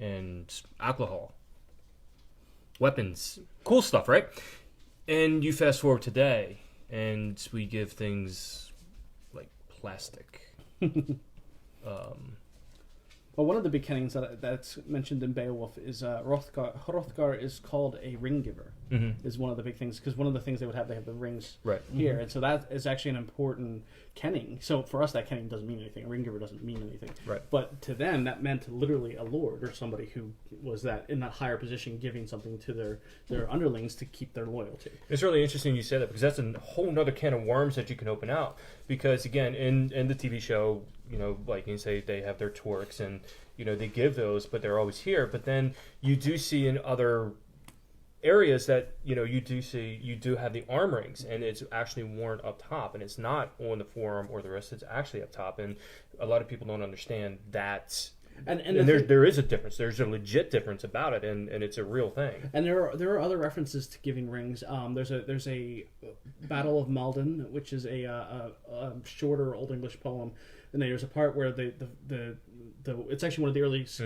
and alcohol, weapons, cool stuff, right? And you fast forward today, and we give things like plastic.
Well, one of the beginnings that's mentioned in Beowulf is Hrothgar. Hrothgar is called a ring giver. Is one of the big things, because one of the things they have the rings here, and so that is actually an important kenning. So for us, that kenning doesn't mean anything. A ring giver doesn't mean anything.
Right.
But to them, that meant literally a lord or somebody who was in that higher position, giving something to their underlings to keep their loyalty.
It's really interesting you say that, because that's a whole nother can of worms that you can open out. Because again, in the TV show, Vikings they have their torques, and they give those, but they're always here. But then you do see in other areas that you do have the arm rings, and it's actually worn up top, and it's not on the forearm or the wrist. It's actually up top, and a lot of people don't understand that. And there is a difference. There's a legit difference about it, and it's a real thing.
And there are other references to giving rings. There's a Battle of Malden, which is a shorter Old English poem, and there's a part where it's actually one of the earliest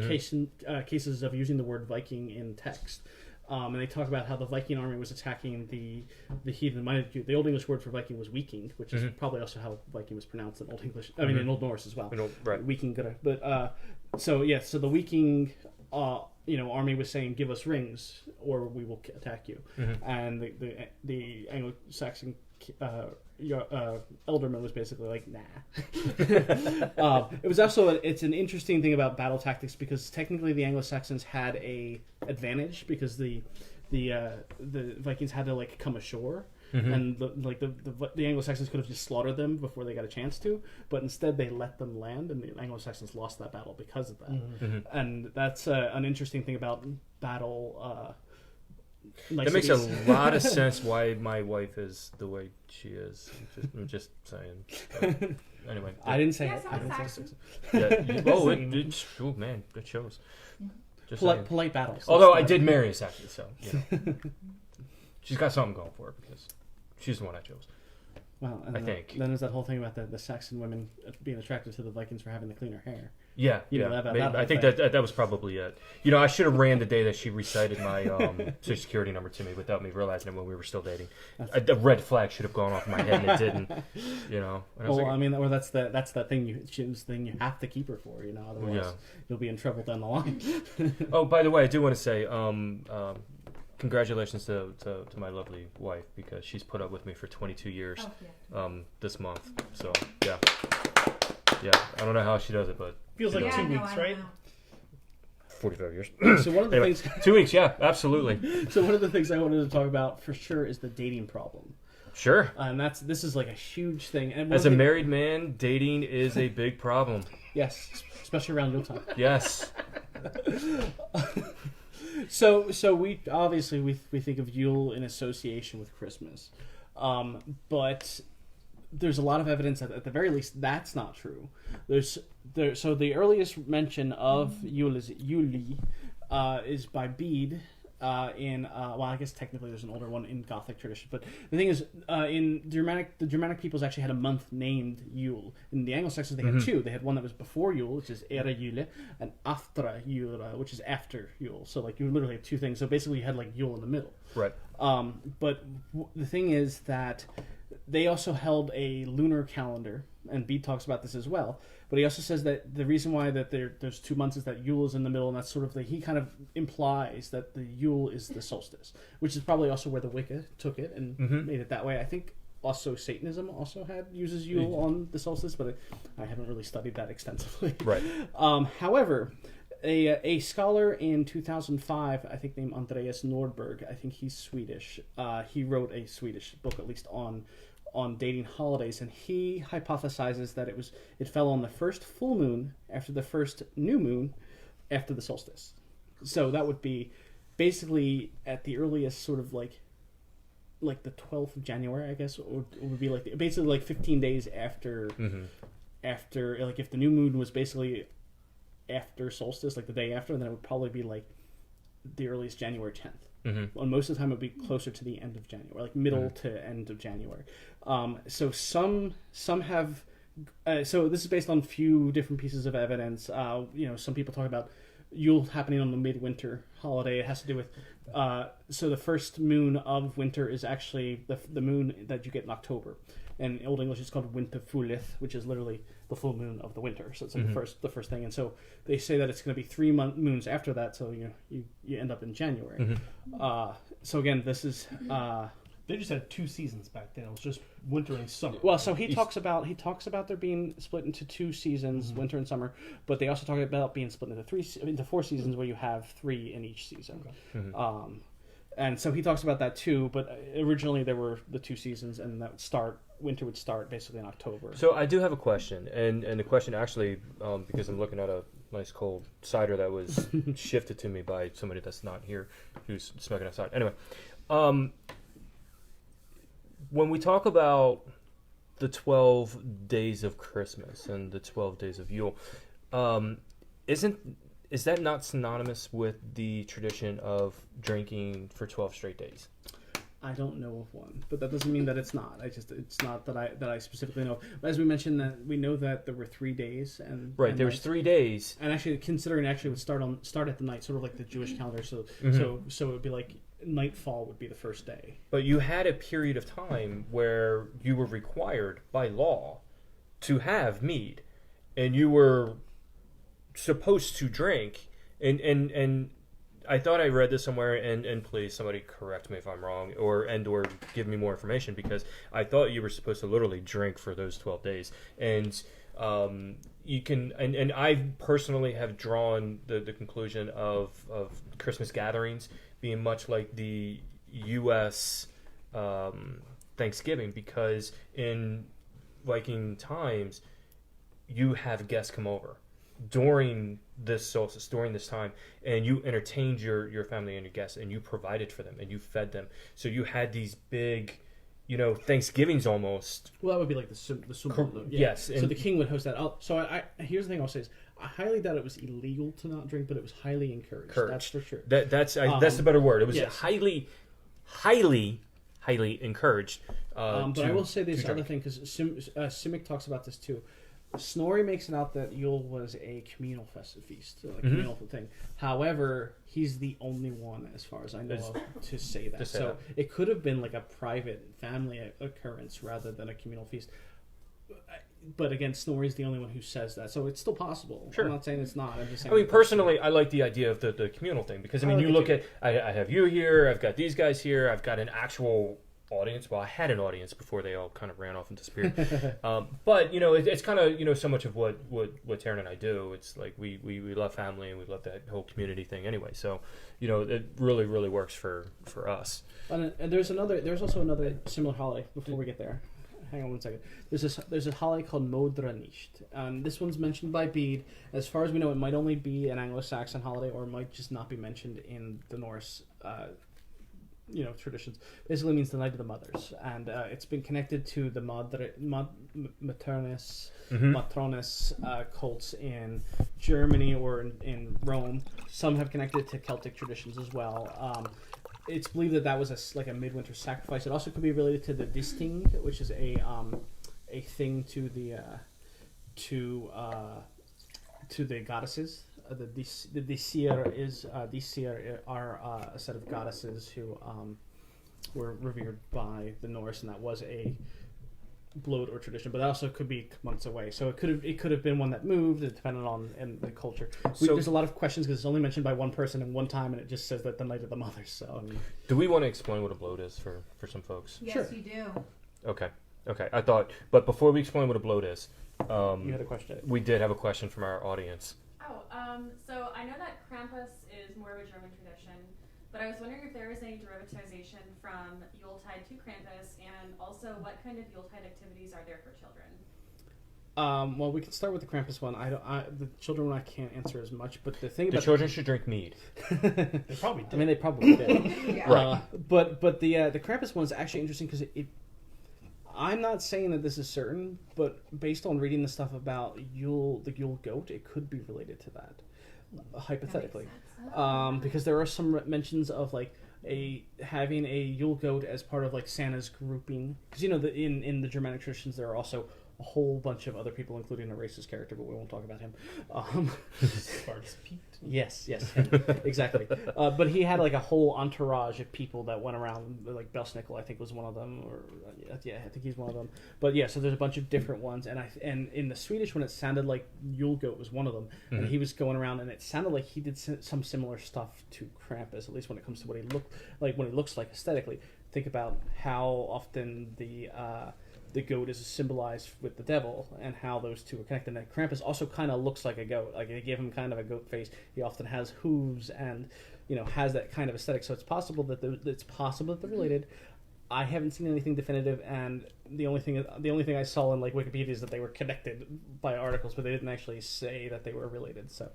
cases of using the word Viking in text. And they talk about how the Viking army was attacking the heathen. The Old English word for Viking was Viking, which is probably also how Viking was pronounced in Old English. I mean, in Old Norse as well.
Right.
Viking, but so the Viking army was saying, "Give us rings, or we will attack you." And the Anglo-Saxon Elderman was basically like, nah. It was also it's an interesting thing about battle tactics, because technically the Anglo-Saxons had a advantage, because the Vikings had to come ashore, and the Anglo-Saxons could have just slaughtered them before they got a chance to, but instead they let them land, and the Anglo-Saxons lost that battle because of that. And that's an interesting thing about battle.
That makes a lot of sense why my wife is the way she is. I'm just saying. Anyway,
I didn't say
it.
I didn't say
it. Oh man, it shows. Just
polite battles.
Although I did marry a Saxon, so she's got something going for her, because she's the one I chose.
Well, and
I think.
Then there's that whole thing about the Saxon women being attracted to the Vikings for having the cleaner hair.
Yeah, I think that was probably it. I should have ran the day that she recited my social security number to me without me realizing it when we were still dating. A red flag should have gone off my head, and it didn't.
Or that's that thing you have to keep her for. Otherwise you'll be in trouble down the line.
Oh, by the way, I do want to say, congratulations to my lovely wife, because she's put up with me for 22 years this month. So, yeah. Yeah, I don't know how she does it, but...
Feels like 2 weeks, right?
45 years.
So one of the things...
2 weeks, yeah, absolutely.
So one of the things I wanted to talk about for sure is the dating problem.
Sure.
And this is like a huge thing. And
as a married man, dating is a big problem.
Yes, especially around Yule time.
Yes.
So we obviously we think of Yule in association with Christmas, but there's a lot of evidence that at the very least that's not true. So the earliest mention of Yule is Yuli, is by Bede. Well, I guess technically there's an older one in Gothic tradition, but the thing is, the Germanic peoples actually had a month named Yule. In the Anglo-Saxons, they had two. They had one that was before Yule, which is Era Jule, and Aftra Jule, which is after Yule. So, like, you literally have two things. So basically, you had like Yule in the middle.
Right.
But the thing is that they also held a lunar calendar, and Bede talks about this as well. But he also says that the reason why that there's 2 months is that Yule is in the middle, and that's sort of he kind of implies that the Yule is the solstice, which is probably also where the Wicca took it and made it that way. I think also Satanism also uses Yule on the solstice, but I haven't really studied that extensively.
Right.
However, a scholar in 2005, I think named Andreas Nordberg, I think he's Swedish. He wrote a Swedish book, at least on dating holidays, and he hypothesizes that it fell on the first full moon after the first new moon after the solstice. So that would be basically at the earliest sort of like the 12th of January, I guess, or it would be like basically like 15 days after after, like, if the new moon was basically after solstice, like the day after, then it would probably be like the earliest January 10th. Well, most of the time it would be closer to the end of January, like middle to end of January. So some have. So this is based on few different pieces of evidence. Some people talk about Yule happening on the midwinter holiday. It has to do with so the first moon of winter is actually the moon that you get in October. And in Old English, it's called Winterfulleth, which is literally the full moon of the winter. So it's like the first thing. And so they say that it's going to be 3 moons after that. So you end up in January. So again, this is
they just had 2 seasons back then. It was just winter and summer.
Well, so he talks about there being split into 2 seasons, winter and summer. But they also talk about being split into 4 seasons, where you have 3 in each season. Okay. And so he talks about that too. But originally there were the 2 seasons, and winter would start basically in October.
So I do have a question, and the question actually, because I'm looking at a nice cold cider that was shifted to me by somebody that's not here, who's smoking outside. Anyway, when we talk about the 12 days of Christmas and the 12 days of Yule, is that not synonymous with the tradition of drinking for 12 straight days?
I don't know of one, but that doesn't mean that it's not. It's not that I specifically know. But as we mentioned, that we know that there were 3 days, and
there was 3 days,
and actually considering it would start at the night, sort of like the Jewish calendar. So so it would be like nightfall would be the first day.
But you had a period of time where you were required by law to have mead, and you were supposed to drink, and I thought I read this somewhere, and please somebody correct me if I'm wrong, or give me more information, because I thought you were supposed to literally drink for those 12 days. And you can, and I personally have drawn the conclusion of Christmas gatherings being much like the U.S. Thanksgiving, because in Viking times you have guests come over during this solstice, during this time, and you entertained your family and your guests, and you provided for them, and you fed them. So you had these big, Thanksgivings almost.
Well, that would be like the Super Bowl.
Yes.
So the king would host that. So here's the thing I'll say is, I highly doubt it was illegal to not drink, but it was highly encouraged. That's for sure.
That's the better word. It was highly, highly, highly encouraged.
But I will say this other thing, because Simic talks about this too. Snorri makes it out that Yule was a communal festive feast, so a communal thing. However, he's the only one, as far as I know, to say that. So it could have been like a private family occurrence rather than a communal feast. but again, Snorri's the only one who says that, so it's still possible.
Sure.
I'm not saying it's not. I'm just saying.
I mean, personally, I like the idea of the communal thing because, I mean, you look at, I have you here, I've got these guys here, I've got an actual audience. Well, I had an audience before they all kind of ran off and disappeared. But, you know, it's kind of, you know, so much of what Taryn and I do. It's like we love family and we love that whole community thing anyway. So, you know, it really, really works for us.
And there's also another similar holiday before we get there. Hang on one second. There's a holiday called Modranicht. This one's mentioned by Bede. As far as we know, it might only be an Anglo-Saxon holiday, or it might just not be mentioned in the Norse, traditions. Basically, means the Night of the Mothers, and it's been connected to the Matrones cults in Germany or in Rome. Some have connected to Celtic traditions as well. It's believed that was a midwinter sacrifice. It also could be related to the Disting, which is a thing to the goddesses. The Disir are a set of goddesses who were revered by the Norse, and that was a bloat or tradition, but that also could be months away. So it could have been one that moved, depending on the culture. There's a lot of questions because it's only mentioned by one person in one time, and it just says that the Night of the Mothers. So
do we want to explain what a bloat is for some folks?
Yes,
sure.
you do.
Okay. I thought, but before we explain what a bloat is,
you had a question.
We did have a question from our audience.
So I know that Krampus is more of a German tradition, but I was wondering if there is any derivatization from Yuletide to Krampus, and also what kind of Yuletide activities are there for children?
Well, we can start with the Krampus one. The children one I can't answer as much, but the
children should drink mead.
They probably did.
I mean, they probably did.
Yeah.
Right.
But the Krampus one is actually interesting because I'm not saying that this is certain, but based on reading the stuff about the Yule Goat, it could be related to that, hypothetically, because there are some mentions of having a Yule Goat as part of Santa's grouping, because in the Germanic traditions there are also a whole bunch of other people, including a racist character, but we won't talk about him. Yes, him. Exactly. But he had a whole entourage of people that went around, Belsnickel, I think was one of them, or I think he's one of them. But yeah, so there's a bunch of different ones, and in the Swedish one, it sounded like Yule Goat was one of them, and he was going around, and it sounded like he did some similar stuff to Krampus, at least when it comes to what he looks like aesthetically. Think about how often the goat is symbolized with the devil, and how those two are connected. And Krampus also kind of looks like a goat. They give him kind of a goat face. He often has hooves and has that kind of aesthetic. So it's possible that they're related. I haven't seen anything definitive, and the only thing I saw in Wikipedia is that they were connected by articles, but they didn't actually say that they were related. So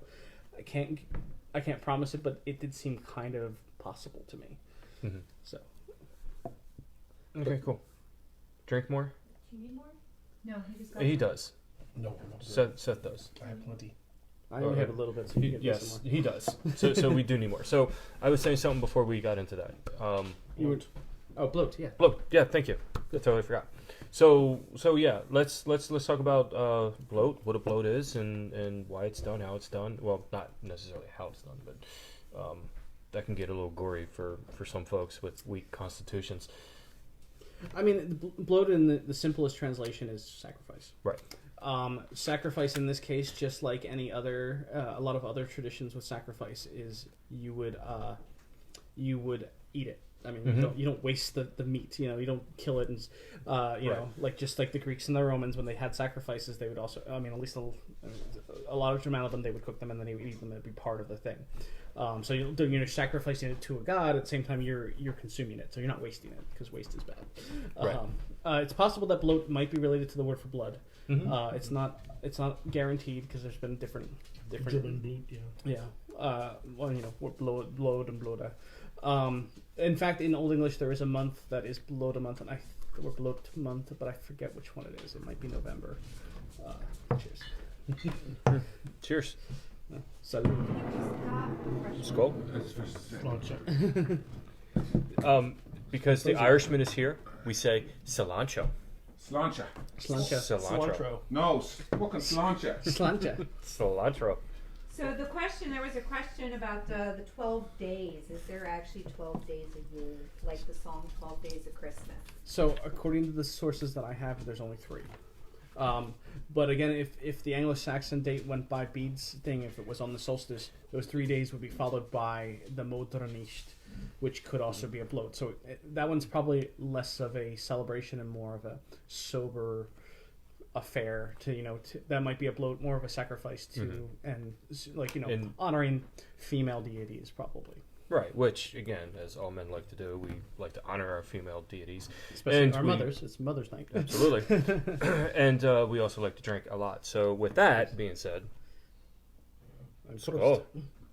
I can't promise it, but it did seem kind of possible to me.
Mm-hmm.
So
okay, cool. Drink more.
Do you need more?
No, he just got
He does.
No.
Seth does.
I have plenty.
I only have a little bit, so you can get some
Yes,
more.
he does. So we do need more. So I was saying something before we got into that.
Bloat, yeah.
Bloat. Yeah, thank you. I totally forgot. So yeah, let's talk about bloat, what a bloat is, and why it's done, how it's done. Well, not necessarily how it's done, but that can get a little gory for some folks with weak constitutions.
I mean, bloat in the simplest translation is sacrifice.
Right.
Sacrifice in this case, just like any other, a lot of other traditions with sacrifice, is you would eat it. I mean, you don't waste the meat. You don't kill it, and just like the Greeks and the Romans, when they had sacrifices, they would also. I mean, at least a large amount of them, they would cook them and then they would eat them. It'd be part of the thing. So you're sacrificing it to a god. At the same time, you're consuming it, so you're not wasting it, because waste is bad.
Right.
It's possible that bloat might be related to the word for blood.
Mm-hmm.
It's not guaranteed, because there's been different
German bloat, yeah.
Blood and bloda. In fact, in Old English, there is a month that is bloda month, or bloat month, but I forget which one it is. It might be November. Cheers.
Cheers.
Salud.
Skull.
Cilantro.
Because the Irishman is here, we say cilantro.
Slancha.
Cilantro.
No, fucking slancha.
Cilantro.
So there was a question about the 12 days. Is there actually 12 days of Yule, like the song 12 Days of Christmas?
So, according to the sources that I have, there's only 3. But again, if the Anglo-Saxon date went by beads thing, if it was on the solstice, those 3 days would be followed by the Modernicht, which could also be a bloat. So that one's probably less of a celebration and more of a sober affair that might be a bloat, more of a sacrifice to, and honoring female deities probably.
Right, which, again, as all men like to do, we like to honor our female deities.
Especially and our mothers. It's Mother's Night.
Absolutely. And we also like to drink a lot. So with that being said...
Skål.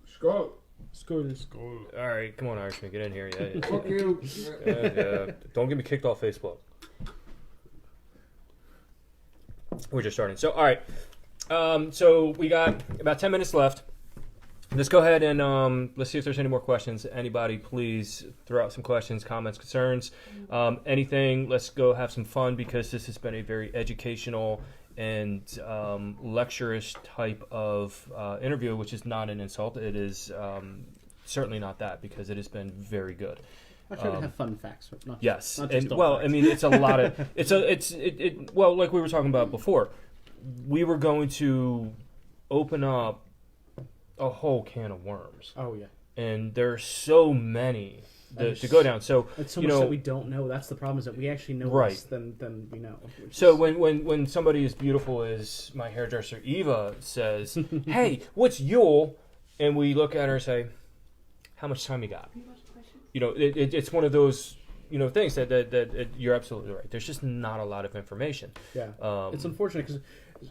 Skål.
Skål. All right, come on, Irishman, get in here. Yeah.
Fuck you.
Don't get me kicked off Facebook. We're just starting. So, all right. So we got about 10 minutes left. Let's go ahead and let's see if there's any more questions. Anybody, please throw out some questions, comments, concerns, anything. Let's go have some fun because this has been a very educational and lecturous type of interview, which is not an insult. It is certainly not that because it has been very good.
I try to have fun facts. Not
yes,
not
and well,
facts.
I mean, it's a lot of well, like we were talking about before, we were going to open up a whole can of worms.
Oh yeah,
and there are so many to go down. So
it's so much that we don't know. That's the problem, is that we actually know less than we know.
So when somebody as beautiful as my hairdresser Eva says, "Hey, what's Yule?" and we look at her and say, "How much time you got?" It's one of those things that you're absolutely right. There's just not a lot of information.
Yeah, it's unfortunate because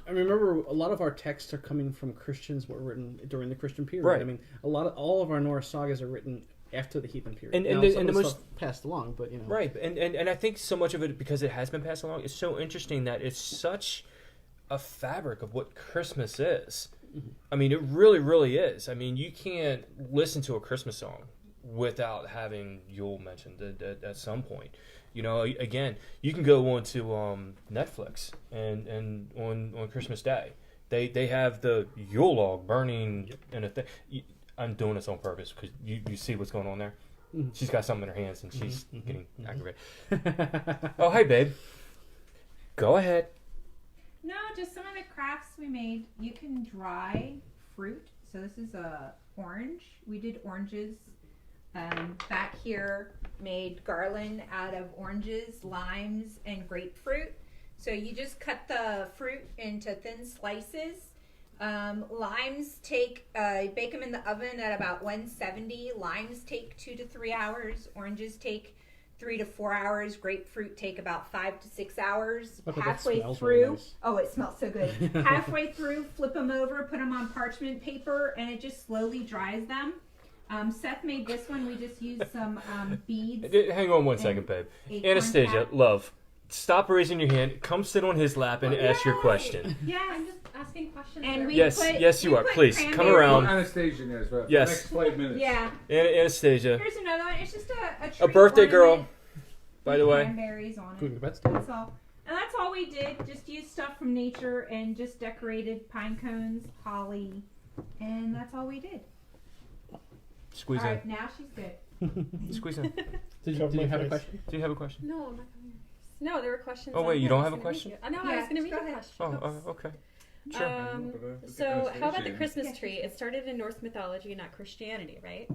I remember a lot of our texts are coming from Christians were written during the Christian period.
Right.
I mean, all of our Norse sagas are written after the heathen period.
And
the
most
stuff passed along, but
right. And I think so much of it, because it has been passed along, it's so interesting that it's such a fabric of what Christmas is. Mm-hmm. I mean, it really, really is. I mean, you can't listen to a Christmas song without having Yule mentioned at some point. Again, you can go onto Netflix and on Christmas Day, they have the Yule log burning in a thing. I'm doing this on purpose because you see what's going on there. Mm-hmm. She's got something in her hands and she's getting aggravated. Oh, hey, babe. Go ahead.
No, just some of the crafts we made. You can dry fruit. So this is a orange. We did oranges. Back here made garland out of oranges, limes, and grapefruit. So you just cut the fruit into thin slices. Limes bake them in the oven at about 170. Limes take 2 to 3 hours. Oranges take 3 to 4 hours. Grapefruit take about 5 to 6 hours. Halfway through, really nice. Oh, it smells so good. Halfway through, flip them over, put them on parchment paper, and it just slowly dries them. Seth made this one. We just used some beads.
Hang on one second, babe. Anastasia, love, stop raising your hand. Come sit on his lap and ask your question.
Yeah, I'm just asking questions.
And
yes, you are. Please come around.
Anastasia as well.
Yes.
Next 5 minutes.
Yeah.
Anastasia.
Here's another one. It's just a tree
a birthday
ornament.
girl, by the way.
Cranberries on it. That's all. And that's all we did. Just used stuff from nature and just decorated pine cones, holly, and that's all we did.
Squeeze
all right,
in.
now she's good.
Squeeze in.
Did you have a question?
Do you have a question?
No, I'm not coming. No, there were questions.
Oh wait, you don't have a question?
No, I was going to read a question.
Oh, okay. Sure.
So how about the Christmas tree? It started in Norse mythology, not Christianity, right?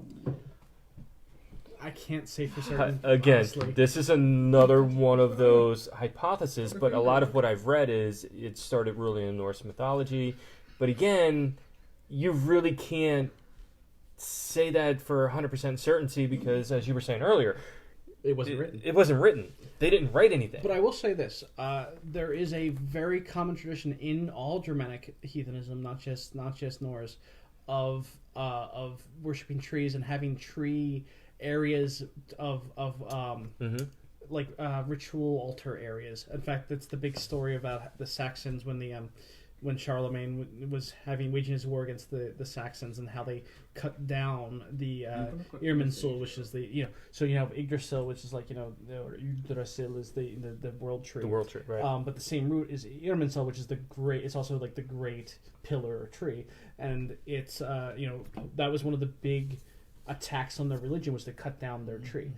I can't say for certain.
Again,
honestly.
This is another one of those hypotheses, but a lot of what I've read is it started really in Norse mythology. But again, you really can't say that for 100% certainty because, as you were saying earlier,
it wasn't written.
It wasn't written. They didn't write anything.
But I will say this: there is a very common tradition in all Germanic heathenism, not just Norse, of worshiping trees and having tree areas of like ritual altar areas. In fact, that's the big story about the Saxons when Charlemagne was waging his war against the Saxons and how they cut down the Irminsul, which is so you have Yggdrasil, which is Yggdrasil is the world tree.
The world tree, right?
But the same root is Irminsul, which is the great. It's also like the great pillar tree, and it's that was one of the big attacks on their religion was to cut down their tree.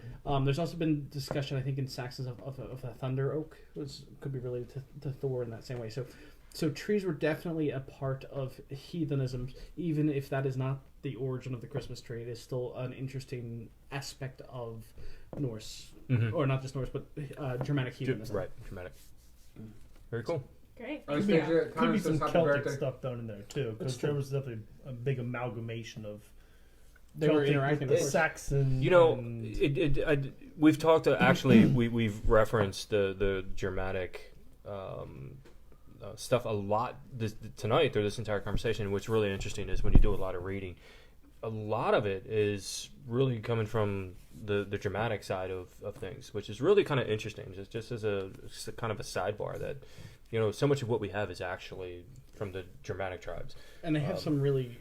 There's also been discussion, I think, in Saxons of a thunder oak, which could be related to Thor in that same way. So trees were definitely a part of heathenism, even if that is not the origin of the Christmas tree. It is still an interesting aspect of Norse, or not just Norse, but Germanic heathenism.
Right, Germanic. Very cool.
Great.
I was
Thank
thinking,
you.
Could be some
happy
Celtic
birthday.
stuff down in there too, because there was definitely a big amalgamation of
They were
Celtic
interacting
with
with
Saxon.
You know,
and
we've talked to, actually, we've referenced the Germanic stuff a lot tonight through this entire conversation. What's really interesting is when you do a lot of reading, a lot of it is really coming from the Germanic side of things, which is really kind of interesting, just as a kind of a sidebar that, so much of what we have is actually from the Germanic tribes.
And they have some really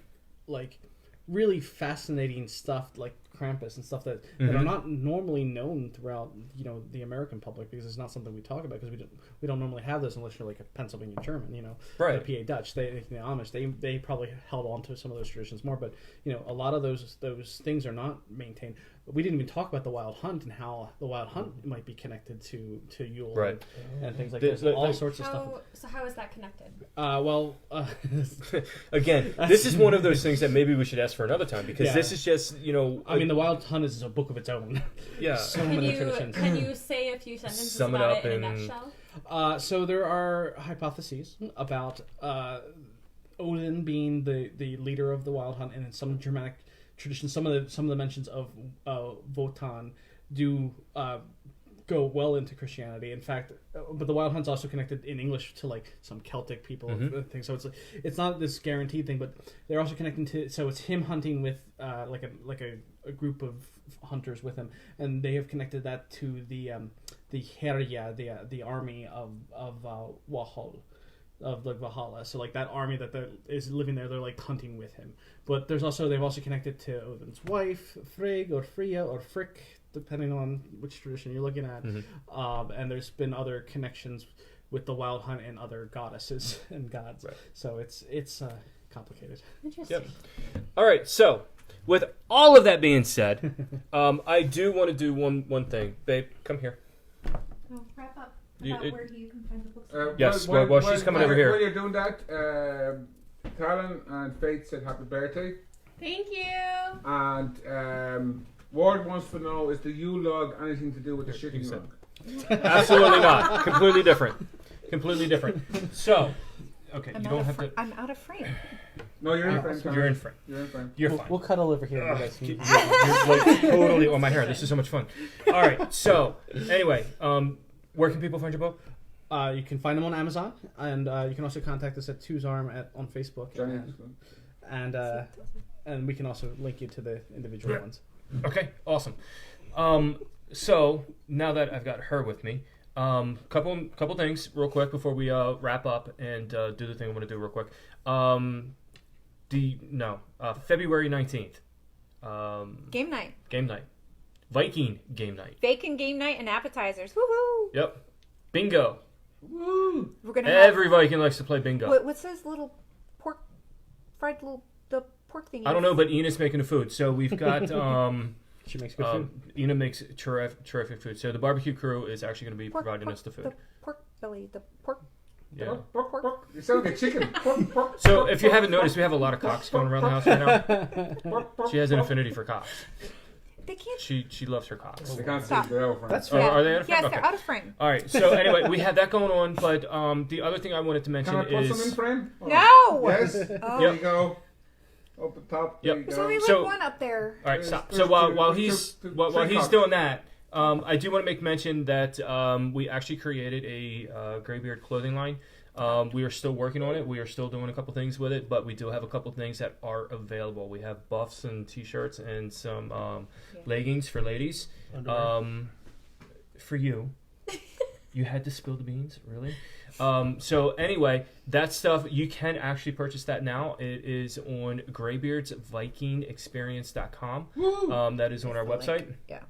fascinating stuff like Krampus and stuff that are not normally known throughout the American public, because it's not something we talk about, because we don't normally have this unless you're like a Pennsylvania German,
Right.
The PA Dutch, the Amish, they probably held on to some of those traditions more, but a lot of those things are not maintained. We didn't even talk about the Wild Hunt and how the Wild Hunt might be connected to Yule,
Right.
and things like this, all sorts of stuff.
So how is that connected?
Again, this is one of those things that maybe we should ask for another time, because this is just,
I mean, the Wild Hunt is a book of its own.
Yeah.
So many traditions.
Can you say a few sentences
Sum it
about
up
it in a
in-
nutshell?
So there are hypotheses about Odin being the leader of the Wild Hunt, and in some Germanic traditions, some of the mentions of Wotan do go well into Christianity. In fact, but the Wild Hunt's also connected in English to like some Celtic people and things. So it's not this guaranteed thing, but they're also connecting to. So it's him hunting with like a group of hunters with him, and they have connected that to the Herja, the army of Valhalla. Of like Valhalla, so like that army that is living there, they're like hunting with him. But they've also connected to Odin's wife, Frigg or Freya or Frick, depending on which tradition you're looking at. And there's been other connections with the Wild Hunt and other goddesses and gods. Right. So it's complicated.
Interesting.
Yep. All right. So with all of that being said, I do want to do one thing. Babe, come here.
Well, wrap up about where you can find the books.
Yes, while she's coming over here.
While you're doing that, Talon and Faith said happy birthday.
Thank you.
And Ward wants to know, is the Yule log anything to do with the shitting log?
Absolutely not. Completely different. So, okay, you don't have to.
I'm out of frame.
No, you're in frame.
You're in frame.
You're in frame.
You're fine.
We'll cuddle over here.
You're like totally on my hair. This is so much fun. All right. So anyway, where can people find your book?
You can find them on Amazon, and you can also contact us at Two's Arm on Facebook, and we can also link you to the individual ones.
Okay, awesome. So now that I've got her with me, couple things real quick before we wrap up and do the thing I want to do real quick. February 19th.
Game night.
Viking game night.
Bacon game night and appetizers. Woohoo!
Yep. Bingo.
Woo!
We're gonna have,
Every Viking likes to play bingo.
what's those little the pork thingy?
I don't know, but Ina's making the food. So we've got
She makes good food.
Ina makes terrific food. So the barbecue crew is actually going to be providing us the food.
The pork belly, the pork.
Yeah.
Pork. You sound like a chicken. Pork.
So if you haven't noticed, we have a lot of cocks going around the house right now. She has an affinity for cocks.
They can't.
She loves her cocks.
They can't see
Stop.
they're over.
That's
Oh, are they out of frame?
Yes,
Okay.
they're out of frame.
All right. So anyway, we have that going on, but the other thing I wanted to mention
Can I put some in
is
frame?
No.
Yes.
Oh.
There you go. Up the top. There
Yep.
you
There's
go.
only like
So-
one up there.
all right. Stop.
There's
So while
two-
while
three
he's
cocks.
doing that, I do want to make mention that we actually created a GreyBeard clothing line. We are still working on it. We are still doing a couple things with it, but we do have a couple things that are available. We have buffs and t-shirts and some leggings for ladies. For you. You had to spill the beans, really? So anyway, that stuff, you can actually purchase that now. It is on GreyBeard's VikingExperience.com. That is on our website.
Yeah.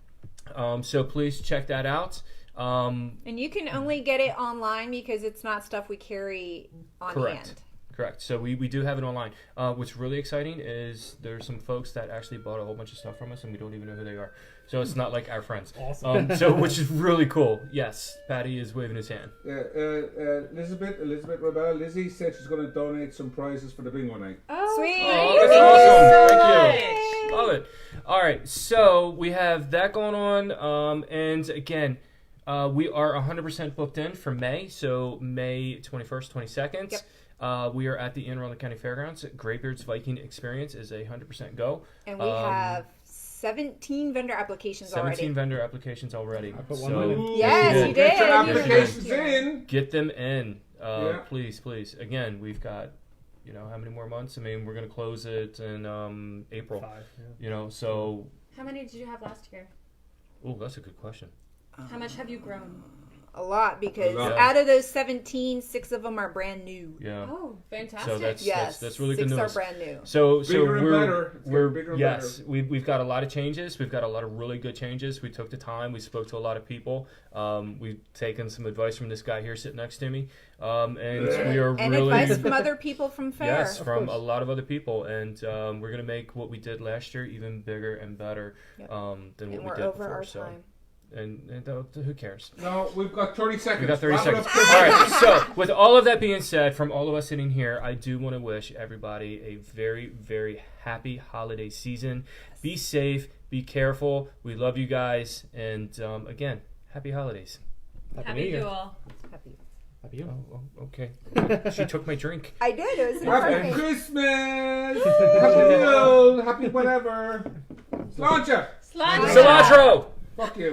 So please check that out.
And you can only get it online because it's not stuff we carry on hand.
Correct. So we do have it online. What's really exciting is there's some folks that actually bought a whole bunch of stuff from us, and we don't even know who they are. So it's not like our friends.
Awesome.
So which is really cool. Yes, Patty is waving his hand.
Elizabeth Rebella, Lizzie said she's going to donate some prizes for the bingo night.
Oh, sweet.
Oh, that's awesome. Thank you. Love it. All right, so we have that going on. And again, we are 100% booked in for May. So May 21st, 22nd.
Yep.
We are at the Anne Arundel County Fairgrounds. GreyBeard's Viking Experience is a 100% go.
And we have 17 vendor applications
17 vendor applications already.
I put one in.
Yes, you did.
Get your
You
applications
did.
in.
Get them in.
Yeah.
Please. Again, we've got, how many more months? I mean, we're going to close it in April.
5. Yeah.
So...
How many did you have last year?
Oh, that's a good question.
How much have you grown?
A lot, because
A lot.
out of those 17, 6 of them are brand new.
Yeah.
Oh, fantastic.
So that's
Yes,
that's really good
6
news.
are brand new.
So
Bigger and better. It's
we're
getting bigger and
yes, we've got a lot of changes. We've got a lot of really good changes. We took the time. We spoke to a lot of people. We've taken some advice from this guy here sitting next to me, and we are
And
really
advice from other people from Fair.
yes from a lot of other people, and we're gonna make what we did last year even bigger and better
Yep.
than
And
what we
we're
did
over
before.
our
So.
time.
And who cares?
No, we've got 30 seconds.
We got 30
Wrap it
seconds.
up.
All right. So, with all of that being said, from all of us sitting here, I do want to wish everybody a very, very happy holiday season. Be safe. Be careful. We love you guys. And again, happy holidays.
Happy Yule.
Happy.
Happy Yule.
Oh, okay. She took my drink.
I did. It was
Happy
perfect.
Christmas! Happy Yule! Happy whatever! Sláinte!
Slide.
Cilantro!
Fuck you.